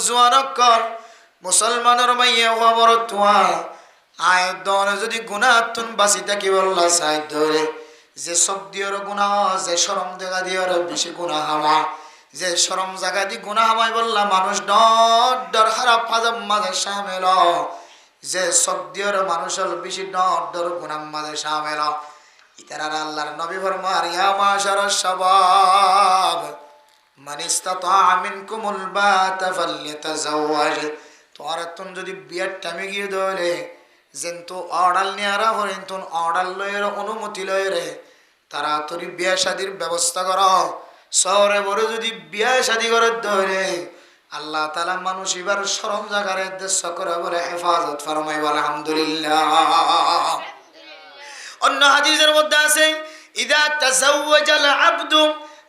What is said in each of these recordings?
জোয়ানকর মুসলমানের মাইয়া খবর তোয়া আয় দন যদি গুনাহতুন বাঁচি থাকি বললা চাই ধরে যে সব দিয়র গুনাহ যে শরম দেখা দিয়র বেশি গুনাহ হামা যে শরম জায়গা দি গুনাহ হামাই বললা মানুষ ডর ডর খারাপ ফাজাম মাঝে শামেল যে সব দিয়র মানুষের বেশি ডর ডর গুনাহ মাঝে শামেল ইতারা আল্লাহর নবী ফরমান ইয়া মাশারাশ শাবাব মান ইসতাতা মিনকুমুল বাতা ফালইতাজাওয়াজ তোরা তুন যদি বিয়ার টাইমে গিয়ে দলে যেন্তু অর্ডার নিয়ারা হরেন তুন অর্ডার লয়ের অনুমতি লয়েরে তারা তোর বিয়া শাদির ব্যবস্থা কর শহরে বড় যদি বিয়া শাদি করে ধরে আল্লাহ তাআলা মানুষ এবার শরম জাগারে দেশ করে বলে হেফাজত ফরমাই আলহামদুলিল্লাহ। অন্য হাদিসের মধ্যে আছে ইদা তাজাওয়াজাল আবদু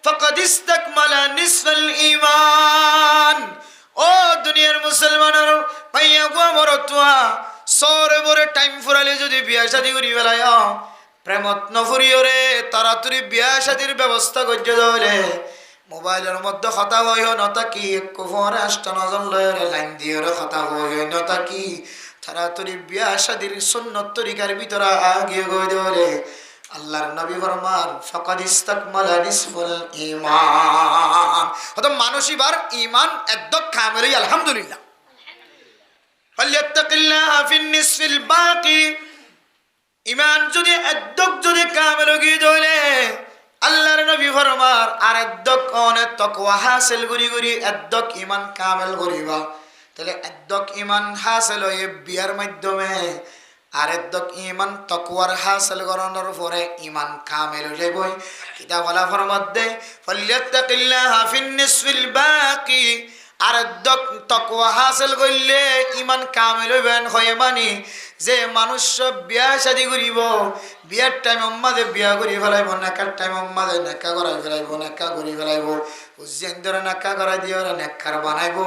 ফাকাদ ইসতাকমালা নিসফাল ঈমান। ও দুনিয়ার মুসলমানের ভাইয়া গো মরতুয়া সরে বরে টাইম ফুরালে যদি বিয়া শাদি করি বেলায় প্রেমত নফুরিয়রে তাড়াতাড়ি বিয়া শাদির ব্যবস্থা করতে ধরে মোবাইলের মধ্যে কথা হইহ নতা কি এক ফোনে আসটা নজন লয়ে লাইন দিয়ে কথা হইহ নতা কি তাড়াতাড়ি বিয়া শাদির সুন্নত তরিকার ভিতরে আগে গই ধরে আল্লাহর নবী ফরমান ফাকাদ ইসতাকমালা নিসফুল ঈমান। অত মানুষ এবার ঈমান একদম কামেল আলহামদুলিল্লাহ। ফালইত্তাকিল্লাহ ফিন নিসফিল বাকি ঈমান যদি একদম যদি কামেল গই ধরে আল্লাহর নবী ফরমান আর একদম অনেক তাকওয়া হাসিল করি করি একদম ঈমান কামেল করিবা তাহলে একদম ঈমান হাসিল হয়ে বিয়ার মাধ্যমে আর একদম ঈমান তাকওয়ার হাসিল করানোর পরে ঈমান কামেল হয়ে যাবে। কিতাব ওয়ালা ফরমাতে ফালইত্তাকিল্লাহ ফিন নিসফিল বাকি আর একদম তাকওয়া হাসিল করলে ঈমান কামেল হইবেন হয় মানে যে মানুষ বিয়া শাদি করিব বিয়ার টাইম মাঝে বিয়া করি ফেলাইব নেকার টাইম মাঝে নেকা করাই ফেলাইব নেকা করি ফেলাইব উজ্জেন ধরে নেকা করাই দিয়ে নেকার বানাইব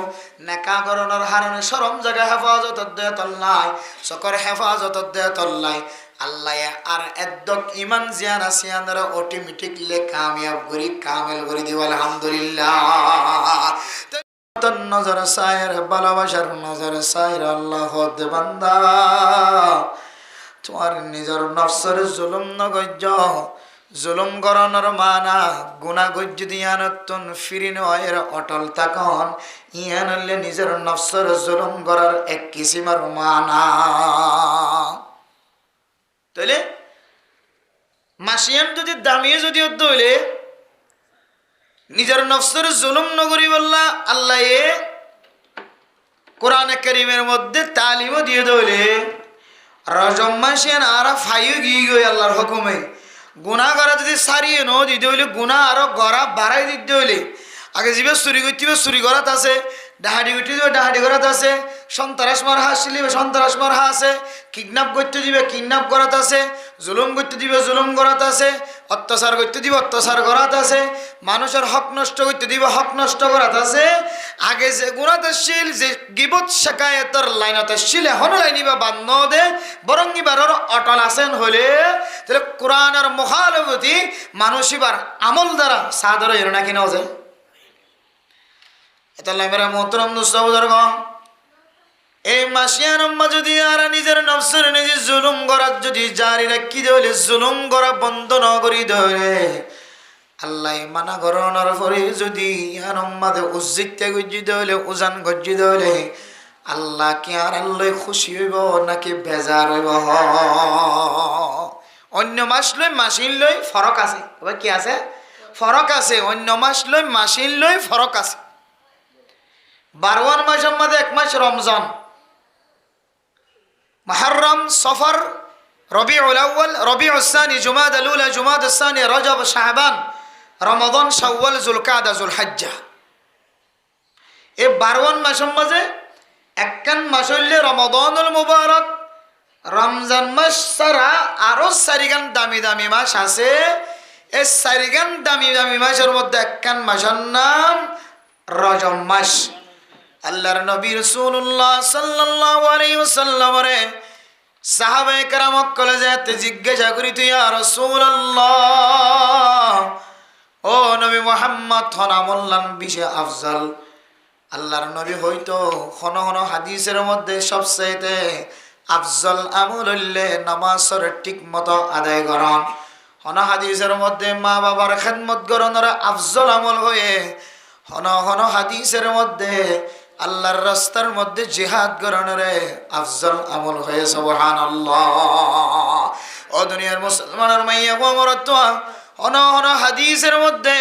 নেকা করানোর হারণে সরম জায়গা হেফাজত দেয় তল্লাই চকর হেফাজত দেয় তল্লাই আল্লাহ আর একদম ইমান জিয়ান আসিয়ান দ্বারা অটোমেটিকলি কামিয়াব করি কামেল করে দিব আলহামদুলিল্লাহ। নজর সায়ের ভালোবাসার নজর সায়ের আল্লাহ দে বান্দা তোমার নিজের নফসের জুলুম নগজ্য জুলুম করানোর মানা গুনাহ গজ্য দিয়ানতুন ফিরিন এর অটল থাকন ইয়ান হলে নিজের নফসের জুলুম করার এক কিসিমের মানা। তাহলে মাসিয়ান যদি দামিয়ে যদি হইলে নিজের নফসের জুলুম নগরী বললা আল্লাহ কোরআনে কারীমের মধ্যে তালিমও দিয়ে দইলে রজম মাসিয়ান আর ফাইও গিয়ে গই আল্লাহর হুকুমে গুনাহ করা যদি সারিয়ে ন দিতে হইলে গুনাহ আরো গড়া বাড়াই দিতে হইলে আগে যাবে চুরি করতে চুরি করাত আছে ডাহাডি করতে দিবে ডাহাডি করাত আছে সন্ত্রাস মারা আসলে সন্ত্রাস মারা আছে কিডন্যাপ করতে দিবে কিডন্যাপ করাত আছে জুলুম করতে দিবে জুলুম করাত আছে অত্যাচার করতে দিবে অত্যাচার করাত আছে মানুষের হক নষ্ট করতে দিবে হক নষ্ট করাত আছে। আগে যে গুনাতে শিল যে গিবত শিকায়তের লাইনতে শিলে হন লাইনিবা বান্ন দে বরং এবার অটল আছেন হলে তাহলে কোরআনের মুখালফতি মানুষ এবার আমল দ্বারা সাদর এর নাকি নাও যায় এটা মেরা মোহতরম দুস্তাবুজুর্গ এই মাসিয়ান আম্মা যদি আর নিজের নফসের নিজে জুলুম করার যদি জারি রাখি দেলে জুলুম করা বন্ধ ন করি দেলে আল্লাহ মানা করানোর পরে যদি আর আম্মাদে উজ্জিতে গজ্জি দেলে উজান গজ্জি দেলে আল্লাহ কি আর আল্লাহ খুশি হইব নাকি বেজার হইব? অন্য মাস লই মাসিন লই ফরক আছে কি আছে ফরক আছে অন্য মাস লই মাসিন লই ফরক আছে। 12 মাসের মধ্যে এক মাস রমজান মুহররম সফর রবিউল আউয়াল রবিউস সানি জুমাদাল উলা জুমাদাস সানি রজব শাবান রমাদান শাওয়াল যুলকাদা যুলহজ্জা এই 12 মাসের মধ্যে একখান মাস হইলে রমাদানুল মুবারক রমজান মাস ছাড়া আরো 4 দামি দামি মাস আছে। এই 4 দামি দামি মাসের মধ্যে একখান মাসের নাম রজব মাস। আল্লাহর নবী রাসূলুল্লাহ সাল্লাল্লাহু আলাইহি ওয়াসাল্লাম রে সাহাবায়ে কেরাম কলে যেতে জিজ্ঞাসা করিত ইয়া রাসূলুল্লাহ ও নবী মুহাম্মদ হনামুল্লাহ বিশে আফজাল আল্লাহর নবী হয়তো হন হন হাদিসের মধ্যে সবচাইতে আফজল আমল হইলে নামাজের ঠিক মতো আদায় করন। হন হাদিসের মধ্যে মা বাবার খেদমত করণের আফজল আমল হয়ে হন হন হাদিসের মধ্যে আল্লাহর রাস্তার মধ্যে জিহাদ করণের আফজল আমল হয়ে সুবহানাল্লাহ। ও দুনিয়ার মুসলমানের মাইয়া মরত হন হন হাদিসের মধ্যে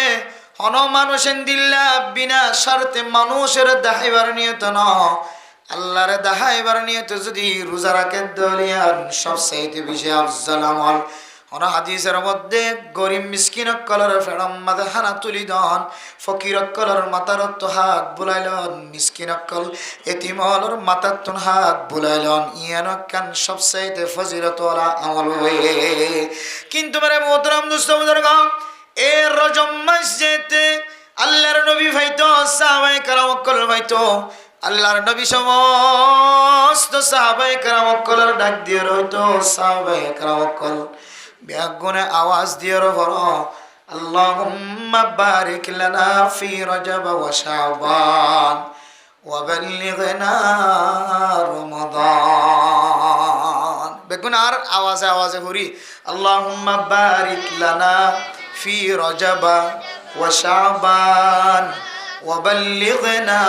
হন মানুষের দিল্লা বিনা স্বার্থে মানুষের দেখাইবার নিয়ত ন আল্লাহর দেখাইবার নিয়ত যদি রোজা রাখে দলিয়ান সবচাইতে বেশি আফজল আমল। হন হাদিসের মধ্যে গরিব মিসকিন কলর ফেরম মাথা হানা তুলি দন, ফকির কলর মাথার হাত বুলাইলন, মিসকিন কল এতিমলর মাথার তুন হাত বুলাইলন। ইয়ান কান সবচাইতে ফজিলত ওয়ালা আমল হয়ে। কিন্তু মেরে মোহতরম দোস্ত বুজুর্গ, এ রজব মাস যেতে আল্লাহর নবী ভাইতো সাহাবায়ে কেরাম কল ভাইতো আল্লাহর নবী সমস্ত সাহাবায়ে কেরাম কলর ডাক দিয়ে রইতো সাহাবায়ে কেরাম কল ব্যাগুনে আওয়াজ দিয়ে রো আল্লাহুম্মা বারিক লানা ফি রজব ওয়া শাবান ওয়া বাল্লিগনা রমাদান। বেগুন আর আওয়াজে আওয়াজে হরি আল্লাহুম্মা বারিক লানা ফি রজব ওয়া শাবান ওয়া বাল্লিগনা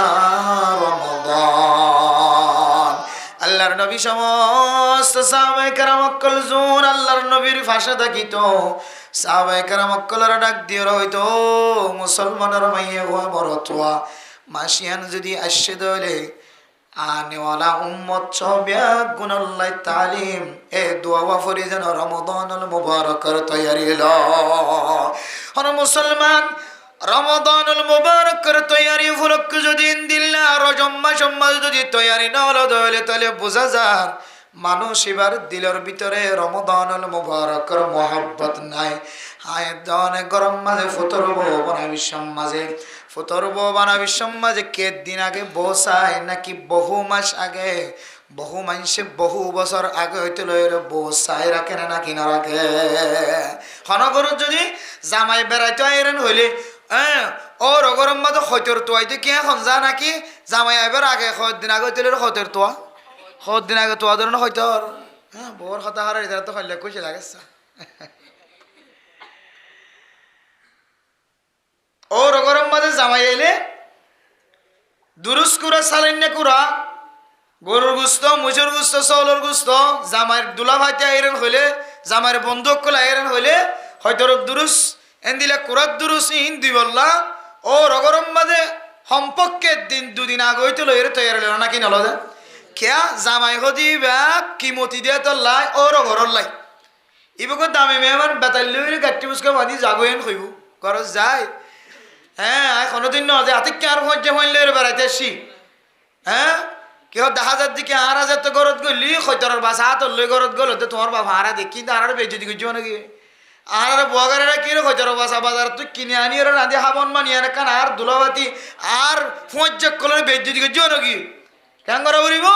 রমাদান। আল্লাহর নবী সমস্ত সাহাবায়ে কেরাম কল জুন আল্লাহর নবীর ভাষা থাকিত সাহাবায়ে কেরাম কলর ডাক দিয়ে রইতো মুসলমানের মাইয়া গো বরতোয়া মাসিয়ান যদি আসছে দলে আনেওয়ালা উম্মত ছবিয়া গুনাল্লাহ তালিম এ দোয়া ফরি যেন রমাদানুল মুবারকের তৈয়ারি ল হন মুসলমান। রমাদানুল মুবারকের তৈয়ারি ফুলক যদি দিল্লা রজব মাস যদি তৈয়ারি না হলো তাহলে বোঝা যায় মানুষ এবার দিলের ভিতরে রমাদানুল মুবারকের মহব্বত নাই। হায় দনে গরম মাঝে ফুতরব বানাবি সমাজে ফুতরব বানাবি সমাজে কে দিন আগে বসায় নাকি বহু মাস আগে বহু মানুষে বহু বছর আগে হইতে লয়ের বসায় রাখে না নাকি না রাখে। হনগর যদি জামাই বেড়াইতে আইরেন হইলে ও রগরম মাঝে হইতর তোয়াইতে কি এখন যা নাকি জামাই আইবার আগে দিন আগে হইতে হইতর তোয়া দিন আগে তোয়া ধরনের হইতর হ্যাঁ বউর কথা হারাই তারা তো হইলে খুশি লাগেছে। ও রগরম মাঝে জামাই আইলে দুরুস কুরা সালাইন্নে কুরা গরুর গুস্ত মুজুর গুস্ত চৌলের গুস্ত জামাইয়ের দুলা ভাইতে আইরেন হইলে জামাইয়ের বন্ধুক কলে আইরেন হইলে হয়তো দুরুস এন দিলে কুরাত দুরুস ইন দুই বললা ও রগরম মাঝে সম্পর্কে দিন দুদিন আগে হইতে লইরে তৈরি হলো নাকি নল যে খেয়া জামাই হদি বা কিমতি দিয়ে তোর লাই ও রগরর লাই ইবুকে দামে মেহমান বেতাল লইরে গাঠি বুসকে বাঁধি যাগোয়েন হইব গরজ যায়। হ্যাঁ কোনোদিন ন যে হাতে কে আর হজ্জে হইন লইরে বেড়াইতে আসি হ্যাঁ কেউ 10,000 দিকে 8,000 তো গরত গলি খৈতরের বাসা হাতর লই গরত গেল তো তোমার বাবা হারা দেখি তো আর বেজতি করছো নাকি আর বগারেরা কি রে খৈতরের বাসা বাজার তুই কিনে আনি আর রাঁধি হাবন মানি আর কান আর দুলাবাতি আর ফুঁজে কলরে বেজতি করছো নাকি কেন করে উড়িব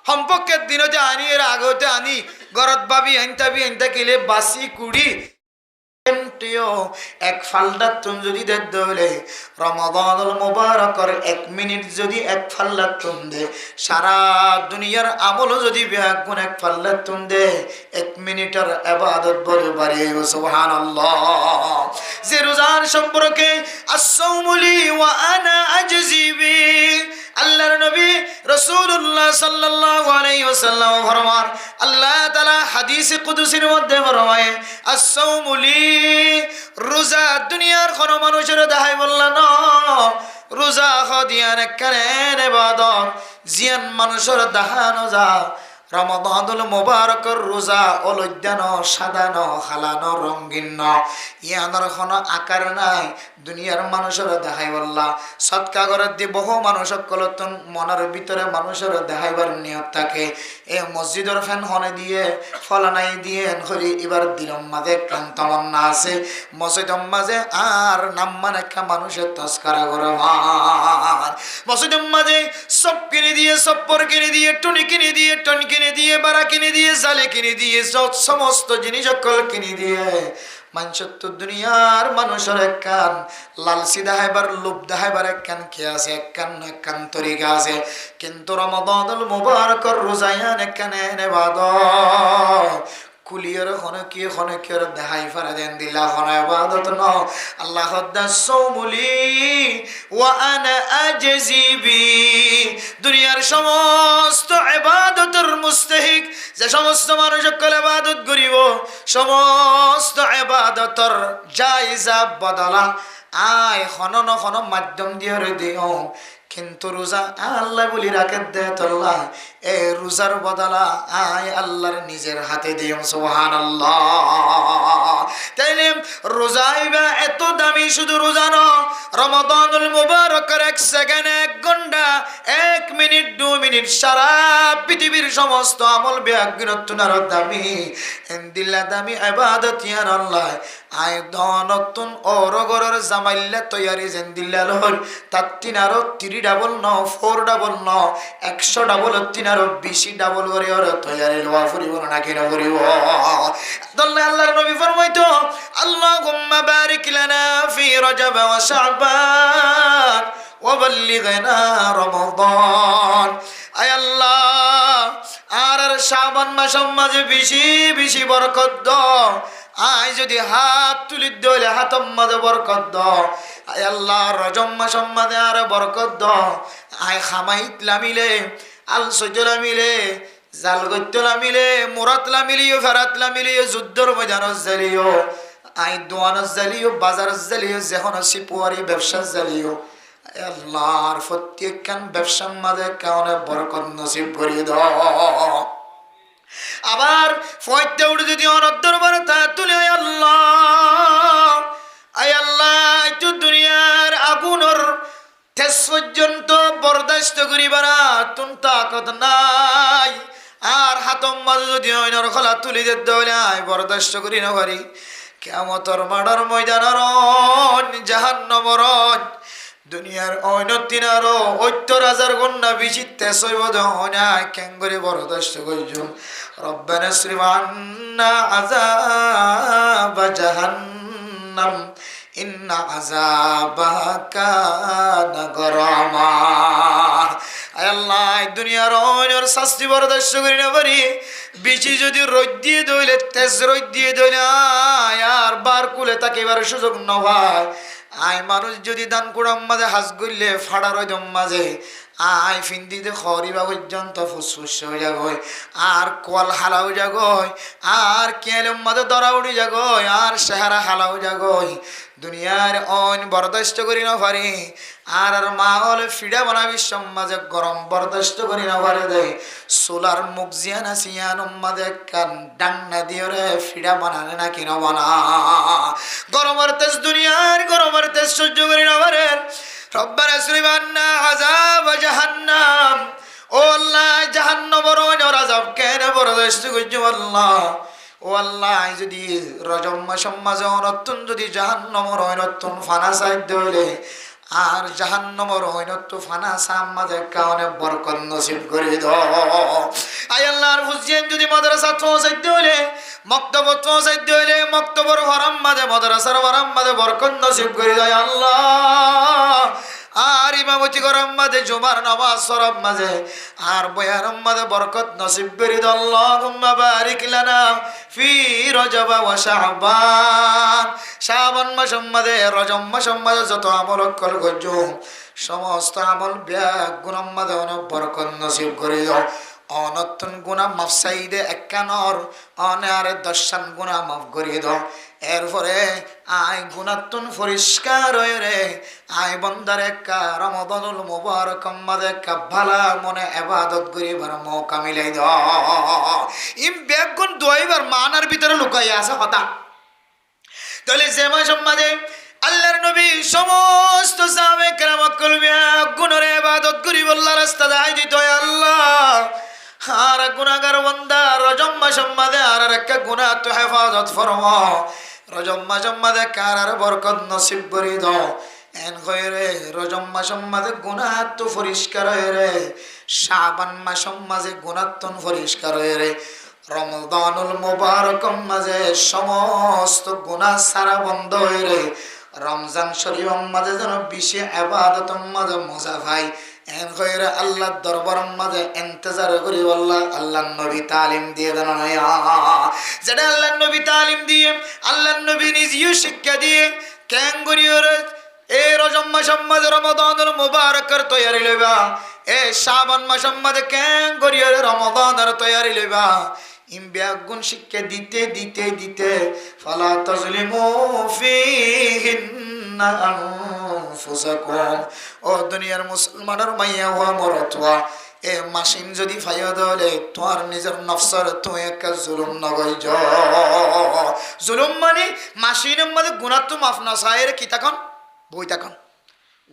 সম্পর্কের দিনতে আনি এর আগতে আনি গরত ভাবি এনতা কিলে বাসি কুড়ি এক ফাল্লা তুম যদি দে দলে রমাদানুল মুবারকের 1 মিনিট যদি এক ফাল্লা তুম দে সারা দুনিয়ার আমল যদি বেগুন এক ফাল্লা তুম দে 1 মিনিটের ইবাদত বলে বাড়ি সুবহানাল্লাহ। যে রোজার সম্পর্কে as-sawmuli ওয়া আনা আজজি বি আল্লাহর নবী রাসূলুল্লাহ সাল্লাল্লাহু আলাইহি ওয়াসাল্লাম ফরমান আল্লাহ তাআলা হাদিসে কুদসির মধ্যে ফরমায় as-sawmuli রোজা দুনিয়ার কোন মানুষের দেখাই বললা না রোজা খদিয়ান করেন ইবাদত জিয়ান মানুষের দেখানো যা রমাদানুল মুবারকের রোজা অলজ্ঞানো সাদানো খালানো রঙিন ইয়ানোর কোনো আকার নাই দুনিয়ার মানুষের দেখাই বললা সৎকা করে দিয়ে বহু মানুষক কলতন মনের ভিতরে মানুষের দেখাইবার নিয়ত থাকে এ মসজিদের ফ্যান হনে দিয়ে ফলানাই দিয়ে হরি এবার দিলম মাঝে ক্লান্তমন্না আছে মসজিদম মাঝে আর নাম মানে একটা মানুষের তস্করা করে মসজিদম মাঝে সব কিনে দিয়ে সপ্পর কিনে দিয়ে টুনি কিনে দিয়ে টন কিনে দিয়ে বাড়া কিনে দিয়ে জালে কিনে দিয়ে সমস্ত জিনিস সকল কিনে দিয়ে মানুষত্ব দুনিয়ার মানুষের একখান লালসি দেখাইবার লোভ দেখাইবার একখান কি আছে, একখান তরিকা আছে। কিন্তু রমাদানুল মুবারকর রোজায়ান একখান ইবাদত কুলিয়র খনকিয়র দেখাই ফারা দেন দিলা হন ইবাদত ন। আল্লাহ হদ্দা সৌমুলি ওয়া আনা আজজিবি। দুনিয়ার সমস্ত ইবাদতের মুস্তাহিক যে সমস্ত মানুষ সকল ইবাদত করিব, সমস্ত ইবাদতের জায়েজা বদলা আয় হনন হন মাধ্যম দিয়ে দিও। কিন্তু রোজা আল্লাহ বলি রাখে দে তোল্লা, এ রোজার বদলা আয় আল্লাহর নিজের হাতে দিও। সুবহানাল্লাহ। তাইলে রোজাইবা এত দামি, শুধু রোজা ন, রমাদানুল মুবারকের 1 সেকেন্ড, 1 ঘন্টা, 1 মিনিট, 2 মিনিট সারা পৃথিবীর সমস্ত আমল ব্যাগ্রতুনার দামি এন্দিল্লা দামি ইবাদত ইয়ার আল্লাহ। আয় দনতুন অরগরের জামাইল্লা তৈয়ারি জেন্দিল্লা লহর তার 3 আরো 3 ডাবল ন, 4 ডাবল ন, 100 ডাবল 3 আরো 20 ডাবল করে ওর তৈয়ারি লওয়া ফুরিব না কেন ফুরিব। দল্লা আল্লাহর নবী ফরমাইতো আল্লাহুম্মা বারিক লানা ফি রজব ওয়া শাবান ওয়া বাল্লিগনা রমাদান। আয় আল্লাহ আর শাবান মাসের মাঝে বেশি বেশি বরকত দাও। আয় যদি হাত তুলি দইলে হাতম মাঝে বরকত দাও। আয় আল্লাহ রজব মাসের মাঝে আর বরকত দাও। আয় খামাইতলা মিলে, আল সৈতলা মিলে, জাল গত্যলা মিলে, মুরাতলা মিলিও, ফেরাতলা মিলিও, যুদ্ধর ময়দানত জ্বালিও, আই দোয়ানত জ্বালিও, বাজার জ্বালিও, যেখন সিপুয়ারি ব্যবসা জ্বালিও। আল্লাহর প্রত্যেকখান ব্যবসার মাঝে কারণে বরকত নসিব করিয়ে দাও। আবার ফয়তে উঠে যদি অনর দরবারে তা তুলে আল্লাহ, আয় আল্লাহ একটু দুনিয়ার আগুনের ঠেস পর্যন্ত বরদাস্ত করিবার তুন তাকত নাই। আর হাতম মাঝে যদি অইনর খোলা তুলি দিতে হলে আয় বরদাস্ত করি না পারি। কিয়ামতের মাঠের ময়দানের জাহান্নামের দুনিয়ার অনতিন আরো ৭০,০০০ গুণা বেশি তেসইব দহনায় কেঙ্গরে বরদাস্ত করছুন। রব্বানা সরিফ আন্না আযাব জাহান্নাম ইন্না আযাবাহা কানা গরামা। আয় আল্লাহ দুনিয়ার অনর শাস্তি বরদাস্ত করি না পারি। বেশি যদি রোদ দিয়ে দইলে, তেজ রোদ দিয়ে দইলে আর বার কুলে তাকিবার সুযোগ ন হয়। আয় মানুষ যদি দান কুড়াম মাঝে হাজ করলে ফাড়ার ওইদম মাঝে আয় ফিন্দিতে খরিবা পর্যন্ত ফুসফুস হয়ে যাগয়, আর কল হালাও যাগয়, আর কেলম মাঝে দরা উড়ি যাগয়, আর সেহারা হালাও যাগয়। দুনিয়ার অন বরদাস্ত করি না পারি। আর মা হলে ফিডা বানাবি মাঝে গরম বরদাস্ত করি না পারে দেয়। সোলার মুখ জিয়ানা সিয়ানম মাঝে কান ডান্না দিয়ে রে ফিডা বানালে না কিনা বানা। গরমের তেজ দুনিয়ার গরমের তেজ সহ্য করি না পারে। রব্বানা সরিফ আন্না আযাব জাহান্নাম। ও আল্লাহ জাহান্নামের আযাব কেন বরদাস্ত করছো আল্লাহ। ও আল্লাহ যদি রজব মাসের মাঝে অনতুন যদি জাহান্নামের অনতুন ফানা সাইড হইলে আর জাহান্নামের হইনত ফানা সাম মাঝে কারণে বরকত নসিব করে দাও। আয় আল্লাহর হুসেন যদি মাদ্রাসা পৌঁছাইতে হইলে, মক্তব পৌঁছাইতে হইলে, মক্তবর হরাম মাঝে মাদ্রাসার হরাম মাঝে বরকত নসিব করে দাও আল্লাহ। আর ইমামতি গরম মাঝে জুমার নামাজ সরব মাঝে আর বয়ানম মাঝে বরকত নসিব করে দাও। আল্লাহুম্মা বারিক লানা ফি রজব ওয়া শাবান। শাবান মাসের মাঝে রজব মাসের মাঝে যত আমল কল করছো সমস্ত আমল ব্যাগ গুণম মাঝে অনেক বরকত নসিব করে দাও। অনতুন গুণা মাফ চাইদে একানর অনারে 10 গুণা মাফ করিয়ে দাও। এরপরে আয় গুণাতুন পরিষ্কার হয়ে রে আয় বন্দার একা রমাদানুল মুবারক মাঝে একা ভালা মনে ইবাদত করিবার মৌকা মিলাই দাও। ইম ব্যাগুন দইবার মানার ভিতরে লুকাই আছে কথা। তাহলে যে মাসের মাঝে আল্লাহর নবী সমস্ত সাহাবে কেরাম কলবিয়া গুণের ইবাদত করি আল্লাহর রাস্তা দাই দিত আল্লাহ। আর গুনাহগার বান্দা রজব মাসের মাঝে আর একটা গুনাহ তো হেফাজত ফরমা। রজব মাসের মাঝে কারার বরকত নসিব করি দাও। এন কইরে রজব মাসের মাঝে গুনাহ তো পরিষ্কার হয়ে রে, শাবান মাসের মাঝে গুনাহ তো পরিষ্কার হয়ে রে, রমজানুল মুবারক মাঝে সমস্ত গুনাহ সারা বন্ধ হয়ে রে রমজান শরীফ মাঝে যেন বেশি ইবাদত মাঝে মজা ভাই এন কইরা আল্লাহর দরবার মাঝে ইন্তজার করি আল্লাহর নবী তালিম দিয়ে দেন যেটা আল্লাহর নবী তালিম দিয়ে আল্লাহর নবী নিজেও শিক্ষা দিয়ে কেন করিওরে এ রজব মাস মাঝে রমাদানুল মুবারকের তৈয়ারি লইবা এ শাবান মাস মাঝে কেন করিওরে রমাদানের তৈয়ারি লইবা ইমবিয়াগুন শিক্ষা দিতে দিতে দিতে ফালা তাজলিমু ফিহিন্না আনফুসাকুম ও দুনিয়ার মুসলমানের মাইয়া হওয়া মরতওয়া এ মাসিন যদি ফাইয়া দলে তোমার নিজের নফসর তুই এক জুলুম নগই য জুলুম মানে মাসিনের মধ্যে গুনাহ তো মাফ না সায়ের কি তখন বই তখন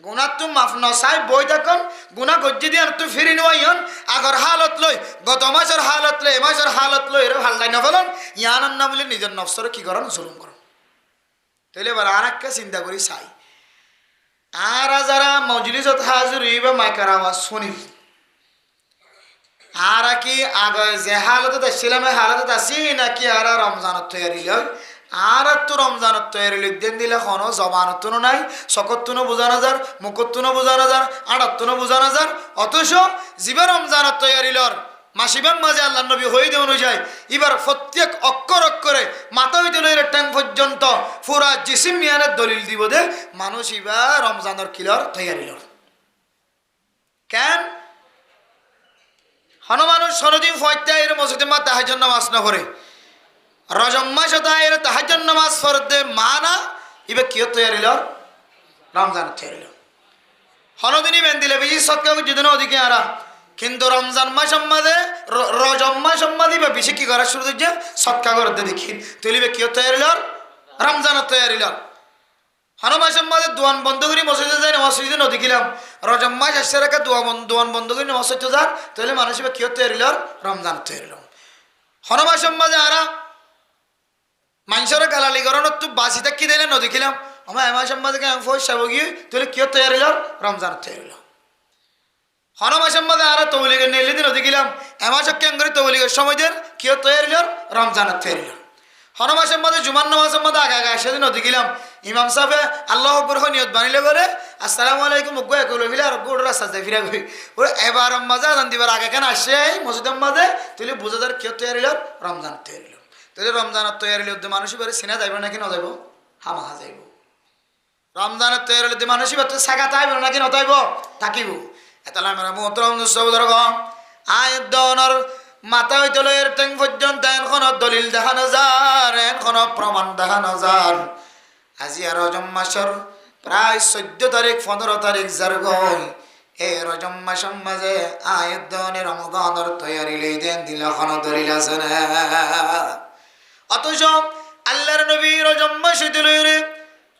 গুনাহ তো মাফ না সাই বই তখন গুনাহ গজ্জি দিয়ে তুই ফিরি নইয়ন আগর হালত লই গত মাসের হালত লই এ মাসের হালত লই এর হালদাই না ফেলন ইয়ানান না বলে নিজের নফসর কি করন জুলুম করন তাইলে এবার আরেকটা চিন্তা করি চাই আর যারা মজলিসত হাজির হইবে মাইকার আওয়াজ শুনি আর কি আগে যে হালতত আসছিলাম হালতত আসি নাকি আর রমজানত তৈরি লই আর তো রমজানত তৈরি লই দিন দিলে কোনো জবানত নাই চকতনো বোঝানো যার মুখতনো বোঝানো যার আড়াতনো বোঝানো যার অথচ জীবে রমজানত তৈরি লর মাসিবান মাঝে আল্লাহ নবী হয়ে দেওয়ানো যায় এবার প্রত্যেক অক্ষর অক্ষরে মাথা হইতে লইলে ট্যাং পর্যন্ত পুরা জিসিম মিয়ানের দলিল দিব দে মানুষ এবার রমজানের কিলর তৈরি লর কেন হনুমানুষ সনদিন ফয়তায়ের মসজিদে মা তাহাজ্জুদ নামাজ না পড়ে রজব মাসে তায়ের তাহাজ্জুদ নামাজ পড়তে মানা ইবে কি তৈরি লর রমজান তৈরি লর হনদিনই বেন দিলে বেশি সৎকা যেদিন ওদিকে আরা কিন্তু রমজান মাস সম্মাদে রজব মাস সম্মাদি বা বেশি কি করা শুরু হচ্ছে সৎকা করতে দেখি তুলিবে কি তৈরি লর রমজান তৈরি লর হনুমাস সম্মাদে দোয়ান বন্ধ করি মসজিদে যাই মসজিদে নদী খিলাম রজব মাস আসছে রেখে দোয়ান বন্ধ করি মসজিদ যান তাহলে মানুষ কি তৈরি লর রমজান তৈরি লর হনুমাস সম্মাদে আরা মানুষের গালালি করার তো বাসি থাকি দিলে নদী খিলাম আমার এমাস সম্মাদে পয়সা বগিয়ে তাহলে কি তৈরি লর রমজান তৈরি লর হনুমাস সম্মাদে আরা তৌলিগের নেলে দিন নদী খিলাম এমাস কেঙ্গরি তৌলিগের সময় দের কি তৈরি লর রমজান তৈরি লর হনুমাসের মধ্যে জুমান নামাজের মধ্যে আগে আগে সেদিন নদী গেলাম ইমাম সাহেব আল্লাহ আকবর নিয়ত বানিলে বলে আসসালামু আলাইকুম মুগ্গ একলো ফিলে আর গোড় রাস্তা যায় ফিরা গই ওরা এবার মাঝে আজান দিবার আগে কেন আসে মসজিদের মাঝে তুই বুঝাদার কেউ তৈরি লর রমজান তৈরি লর তাহলে রমজানের তৈরি লর মানুষ এবারে সিনা যাইব নাকি না যাইব হামাহা যাইব রমজানের তৈরি লর মানুষ এবার তো সাগা তাইব নাকি নতাইব থাকিব এতলা মেরা মোহতরম সৌদর গম আয় দনর মাথা হইতে লয়ের ট্যাং পর্যন্ত এখন দলিল দেখানো যার এখন প্রমাণ দেখানো যার আজি আর রজব মাসের প্রায় 14 তারিখ 15 তারিখ যার গই এই রজব মাসের মাঝে আয়াত দনে রমজানের তৈরি লইদেন দিল এখন দলিল আছে না অথচ আল্লাহর নবী রজব মাসে লইরে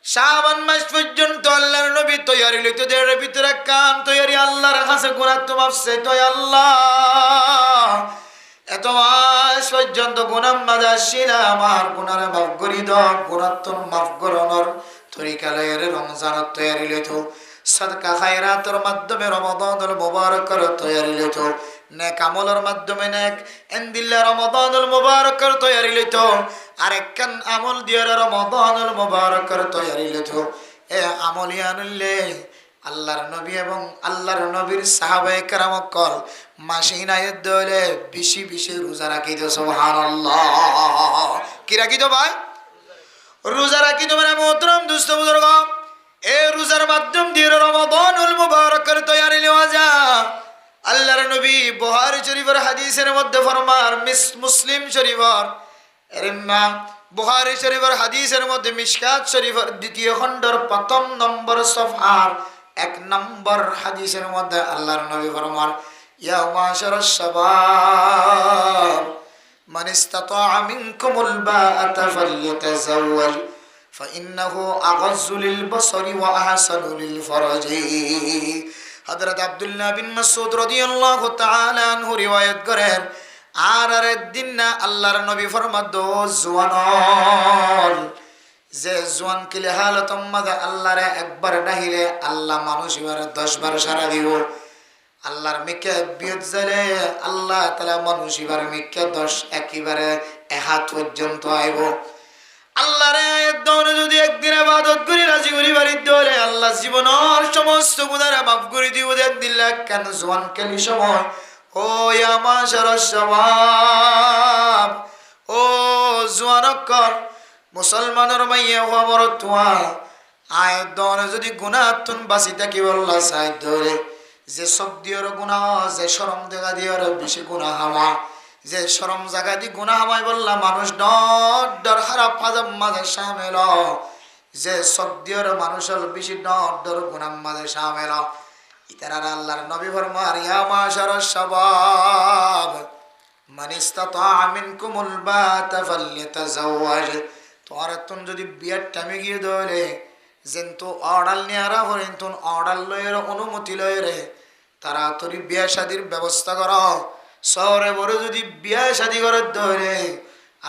শাবান মাস পর্যন্ত আল্লাহর নবী তৈরি লইতে দেড় ভিতরে কান তৈরি আল্লাহর কাছে গুনাহ তো মাফছে তো আল্লাহ এত মাস পর্যন্ত গুনাহ মাঝে আসছিল আমার গুনারে মাফ করি দাও গুনাহ তো মাফ করনোর তরিকা লইরে রমজানের তৈরি লইতো সাদকা খায়রাতের মাধ্যমে রমাদানুল মুবারকের তৈরি লইতো নেক আমলের মাধ্যমে নেক এন্দিল্লা রমাদানুল মুবারকের তৈরি লইতো আরেকখান আমল দিয়ে রমাদানুল মুবারকের তৈরি লইতো এ আমলিয়ানুল্লে আল্লাহর নবী এবং আল্লাহর নবীর সাহাবায়ে কেরাম কল মাসিন আয়াত দলে বেশি বেশি রোজা রাখিতো সুবহানাল্লাহ কি রাখিতো ভাই রোজা রাখিতো মানে মোহতরম দুস্থ বুজুর্গ এই রোজার মাধ্যম দিয়ে রমাদানুল মুবারকের তৈরি লওয়া যায় আল্লাহর নবী বুখারী শরীফের হাদিসের মধ্যে ফরমান মুসলিম শরীফের এরিমা বুখারী শরীফের হাদিসের মধ্যে মিশকাত শরীফের দ্বিতীয় খণ্ডের প্রথম নম্বর সফহার 1 নম্বর হাদিসের মধ্যে আল্লাহর নবী ফরমান ইয়া মাশারাশ শাবাব মান ইসতাতাআ মিনকুমুল বাআতা ফালইতাযাওয়াজ ফাইন্নাহু আগাযযু লিল বসরি ওয়া আহসানু লিল ফরজি হযরত আব্দুল্লাহ বিন মাসউদ রাদিয়াল্লাহু তাআলা আনহু রিওয়ায়াত করেন আর দিন না আল্লাহর নবী ফরমাতো জওয়ান যে জওয়ান কিলে হালাত মাদা আল্লাহরে একবার ডাহিলে আল্লাহ মানুষ এবারে 10 বার সারা দিব আল্লাহর মিকে বিয়ত জালে আল্লাহ তাআলা মানুষ এবার মিকে 10 একেবারে হাত পর্যন্ত আইব আল্লাহরে আয়াত দনে যদি একদিন ইবাদত করি রাজি করি বাড়ির দলে আল্লাহ জীবনের সমস্ত গুনাহ মাফ করে দিব একদিন লাখ কেন জওয়ান কালি সময় ও ইয়া মাশারাশ শাবাব ও জওয়ানকর মুসলমানের মাইয়া খবর তোয়া আয়াত দনে যদি গুনাহ তুন বাঁচি থাকি আল্লাহ সাইদ ধরে যে সব দিয়র গুনাহ যে শরম দেখা দিয়র বেশি গুনাহ হামা যে শরম জায়গা দি গুনাহ হামাই বললা মানুষ ডর ডর হারা ফাজাম মাঝে শামেল যে সব দিয়র মানুষের বেশি ডর ডর গুনাহ মাঝে শামেল ইতারা আল্লাহর নবী ফরমান ইয়া মাশারাশ শাবাব মান ইসতাতা মিনকুমুল বাতা ফালইতাজাওয়াজ তোর তুন যদি বিয়ার টাইমে গিয়ে দলে যেন অর্ডার নিয়ারা হরেন তুন অর্ডার লয়ের অনুমতি লয়েরে তারা তোরি বিয়া শাদির ব্যবস্থা কর শহরে বড় যদি বিয়া শাদি করে ধরে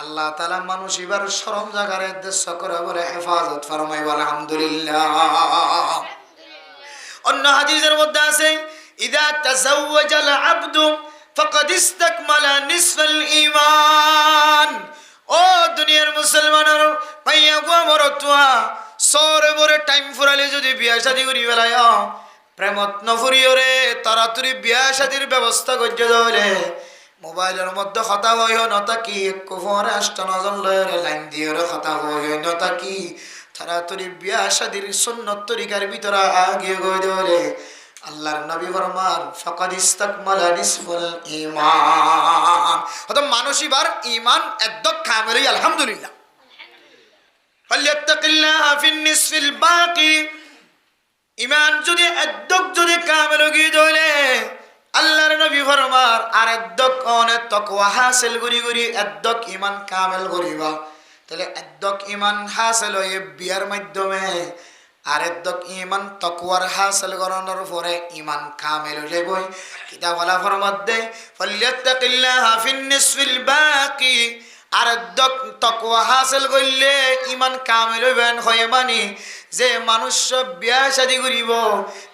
আল্লাহ তাআলা মানুষ এবার শরম জাগারে দেশ করে বলে হেফাজত ফরমাই বলে আলহামদুলিল্লাহ অন্য হাদিসের মধ্যে আছে ইদা তাজাওয়াজাল আবদু ফাকাদ ইসতাকমালা নিসফাল ঈমান ও দুনিয়ার মুসলমানের ভাইয়া গো মরতুয়া সরে বরে টাইম ফুরালে যদি বিয়া শাদি করি বেলায় প্রেমত নফুরিও রে তাড়াতাড়ি বিয়া শাদির ব্যবস্থা করতে দলে মোবাইলের মধ্যে কথা হইও নতা কি কুফরে আষ্টনজন লয়রে লাইন দিয়ে কথা হইও নতা কি তাড়াতাড়ি বিয়া শাদির সুন্নত তরিকার ভিতরে আগিয়ে গই দলে আল্লাহর নবী ফরমান ফাকাদ ইসতাকমালা নিসফুল ঈমান অত মানসিবার ঈমান একদম কামেলই আলহামদুলিল্লাহ ফালিয়াত্তাকিল্লাহ ফিন নিসফিল বাকি ঈমান যদি একদম যদি কামেল গিয়ে দলে আল্লাহর নবী ফরমান আর একদম অনেক তাকওয়া হাসিল করি একদম ঈমান কামেল করিবা তাহলে একদম ঈমান হাসিল হয়ে বিয়ার মাধ্যমে আর একদম ঈমান তাকওয়ার হাসিল করানোর পরে ঈমান কামেল হয়ে যাবে কিতাব ওয়ালা ফরমাত দে ফালিয়াত্তাকিল্লাহ ফিন নিসফিল বাকি আর একদম তাকওয়া হাসিল করলে ঈমান কামেল হইবেন হয় মানে যে মানুষ বিয়া শাদি করিব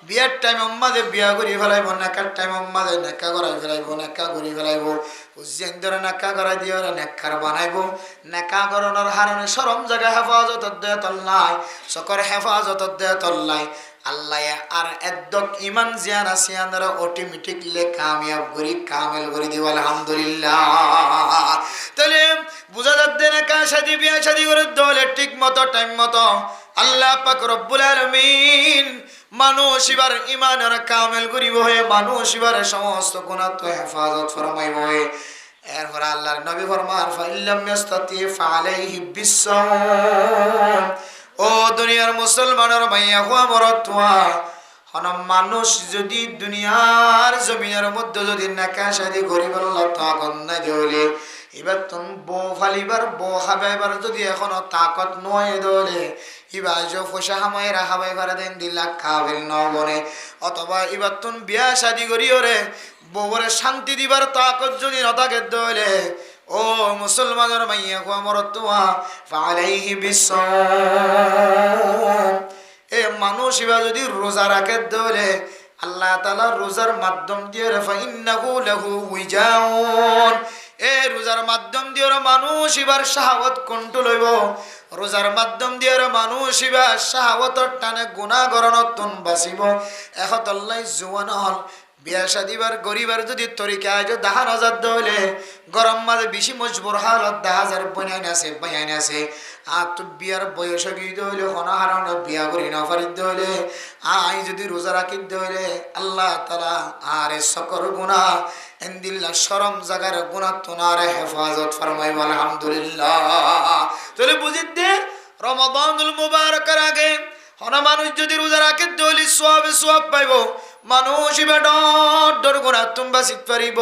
বিয়ার টাইম মাঝে বিয়া করি ফেলাইব নেকার টাইম মাঝে নেকা করাই ফেলাইব নেকা করি ফেলাইব যেন ধরে নেকা করাই দিয়ে নেকার বানাইব নেকা করানোর হারণে সরম জায়গায় হেফাজত দেয় তল্লাই চকর হেফাজত দেয় তল্লাই আল্লাহ আর একদম ইমান জিয়ান আসিয়ান দ্বারা অটোমেটিকলি কামিয়াব করি কামেল করে দিব আলহামদুলিল্লাহ তাহলে বুঝা যাচ্ছে নেকা শাদি বিয়া শাদি করে দলে ঠিক মতো টাইম মতো আল্লাহ পাক রব্বুল আলামিন মানুষ এবার ঈমানের কামেল করিব হে মানুষ এবার সমস্ত গুনাহ তো হেফাজত ফরমাইব হে এরপর আল্লাহর নবী ফরমান ফাইল্লাম ইয়াস্তাতি ফালাইহি বিসসাওম ও দুনিয়ার মুসলমানের মাইয়া হুয়া মরতুয়া হন মানুষ যদি দুনিয়ার জমিনের মধ্যে যদি নেকা শাদি করিব আল্লাহ তাকত না দিলে এবার তুমি বউ ফালিবার বউ খাবাইবার যদি এখনো তাকত নয় দলে এবার যে ফসা হামাই রাখাবাই পারে দেন দিলা খাবেল নবনে অথবা এবার তুমি বিয়া শাদি করিও রে বউরে শান্তি দিবার তাকত যদি নথাকে দলে ও মুসলমানের মাইয়া কো মরতুয়া ফালাইহি বিসসাওম এ মানুষ এবার যদি রোজা রাখে দলে আল্লাহ তাআলা রোজার মাধ্যম দিয়ে রে ফাইন্নাহু লাহু উইজাউন এ রোজার মাধ্যম দিয়ে মানুষ এবার শাহাওয়াত কন্ট্রোল হইব রোজার মাধ্যম দিয়ে মানুষ এবার শাহাওয়াতর টানে গুনাহ গরণতন বাঁচিব এখন আল্লাহ জওয়ান হল বিয়া শাদিবার গরিবার যদি তরিকা আজ 10,000 দলে গরম মাঝে বেশি মজবুর হালত 10,000 বয়ান আছে আর তো বিয়ার বয়স গিয়ে হইলে হনাহারণ বিয়া করি না পারি হইলে আই যদি রোজা রাখি হইলে আল্লাহ তাআলা আরে সকর গুনাহ এন্দিল্লা শরম জাগার গুনাহ তোনারে হেফাজত ফরমাইব আলহামদুলিল্লাহ তাহলে বুঝিতে রমাদানুল মুবারকের আগে হনা মানুষ যদি রোজা রাখে হইলে সওয়াব পাইব মানুষ ডর গুনাহ তুমি বাঁচিতে পারিব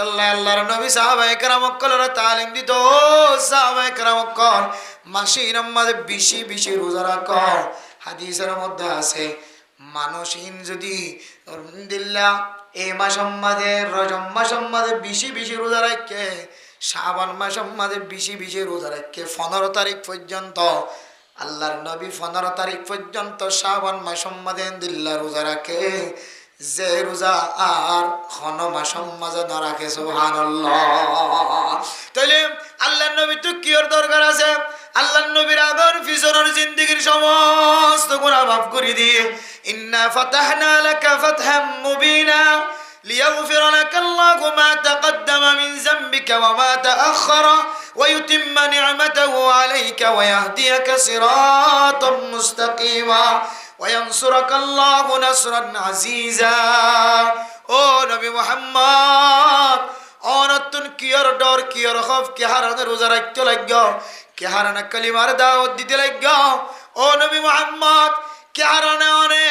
আল্লাহ আল্লাহর নবী সাহাবায়ে কেরামক কলরা তালিম দিত সাহাবায়ে কেরামক মাসির মাঝে বেশি রোজা রাখ হাদিসের মধ্যে আছে মানুষ যদি দিল্লা এই মাসের মাঝে রজব মাসের মাঝে বেশি রোজা রাখে শাবান মাসের মাঝে বেশি রোজা রাখে 15 তারিখ পর্যন্ত আল্লাহর নবী 15 তারিখ পর্যন্ত শাবান মাসের মাঝে দিল্লা রোজা রাখে যে রোজা আর মাসম মাঝে না রাখে সুবহানাল্লাহ। তাইলে আল্লাহ নবী তো কি ওর দরকার আছে? আল্লাহ নবীর আগর পিছনের জিন্দেগীর সমস্ত গুনাহ মাফ করে দিয়ে ইন্না ফাতাহনা লাকা ফাতহাম মুবিনা লিয়াগফির লাকা আল্লাহু মা তাকদ্দামা মিন যামবিকা ওয়া মা তাআখারা ওয়া ইউতিম্মা নি'মাতাহু আলাইকা ওয়া ইয়াহদিয়াকা সিরাতাম মুস্তাকিমা ওয়া ইয়ানসুরাকা আল্লাহু নাসরান আজিজা। ও নবী মুহাম্মদ, অনতুন কিয়র ডর কিয়র খফ কে হারানে রোজা রাখতে লাগো, কে হারানে কালিমার দাওয়াত দিতে লাগো। ও নবী মুহাম্মদ, কে হারানে অনে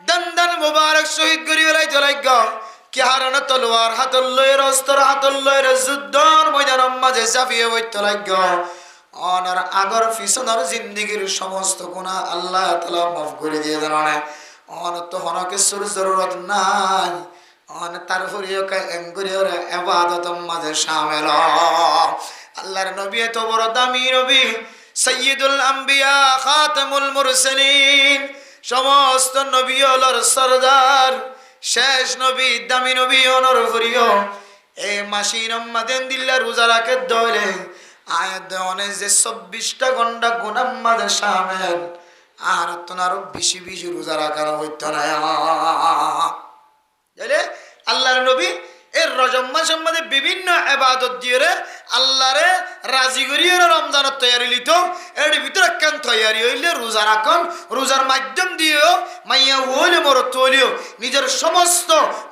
দন্দন মুবারক শহীদ করি বেলাইতে লাগো, কে হারানে তলোয়ার হাতল লয়ের অস্ত্র হাতল লয়ের যুদ্ধর ময়দানের মাঝে চাপিয়ে বইতে লাগো। অনার আগর পিছনের জিন্দেগীর সমস্ত গুনাহ আল্লাহ তাআলা মাফ করে দিয়ে দেন। অন তো হনকে সুর জরুরত নাই, অন তারপরেও এঙ্গুরিয়র ইবাদত মাঝে শামিল। আল্লাহর নবী এত বড় দামি নবী, সাইয়্যিদুল আম্বিয়া খাতামুল মুরসালিন, সমস্ত নবী হলোর সরদার, শেষ নবী দামি নবী অনর করিও এই মাসির মাদেন দিল্লা রোজা রাখে দলে আয়াত দেওয়ানে যে 24টা ঘন্টা গুনাহ মাঝে শামিল। আর তোনারও বেশি বেশি রোজা রাখার হইতো না। আল্লাহর নবী এর রজব মাসের মধ্যে বিভিন্ন ইবাদত দিয়ে আল্লাহরে রাজি করিয়ে রমজানের তৈরি লিত। এর ভিতরে কেন তৈরি হইলে রোজা রাখন, রোজার মাধ্যম দিয়েও মাইয়া হইলে মরত হইলেও নিজের সমস্ত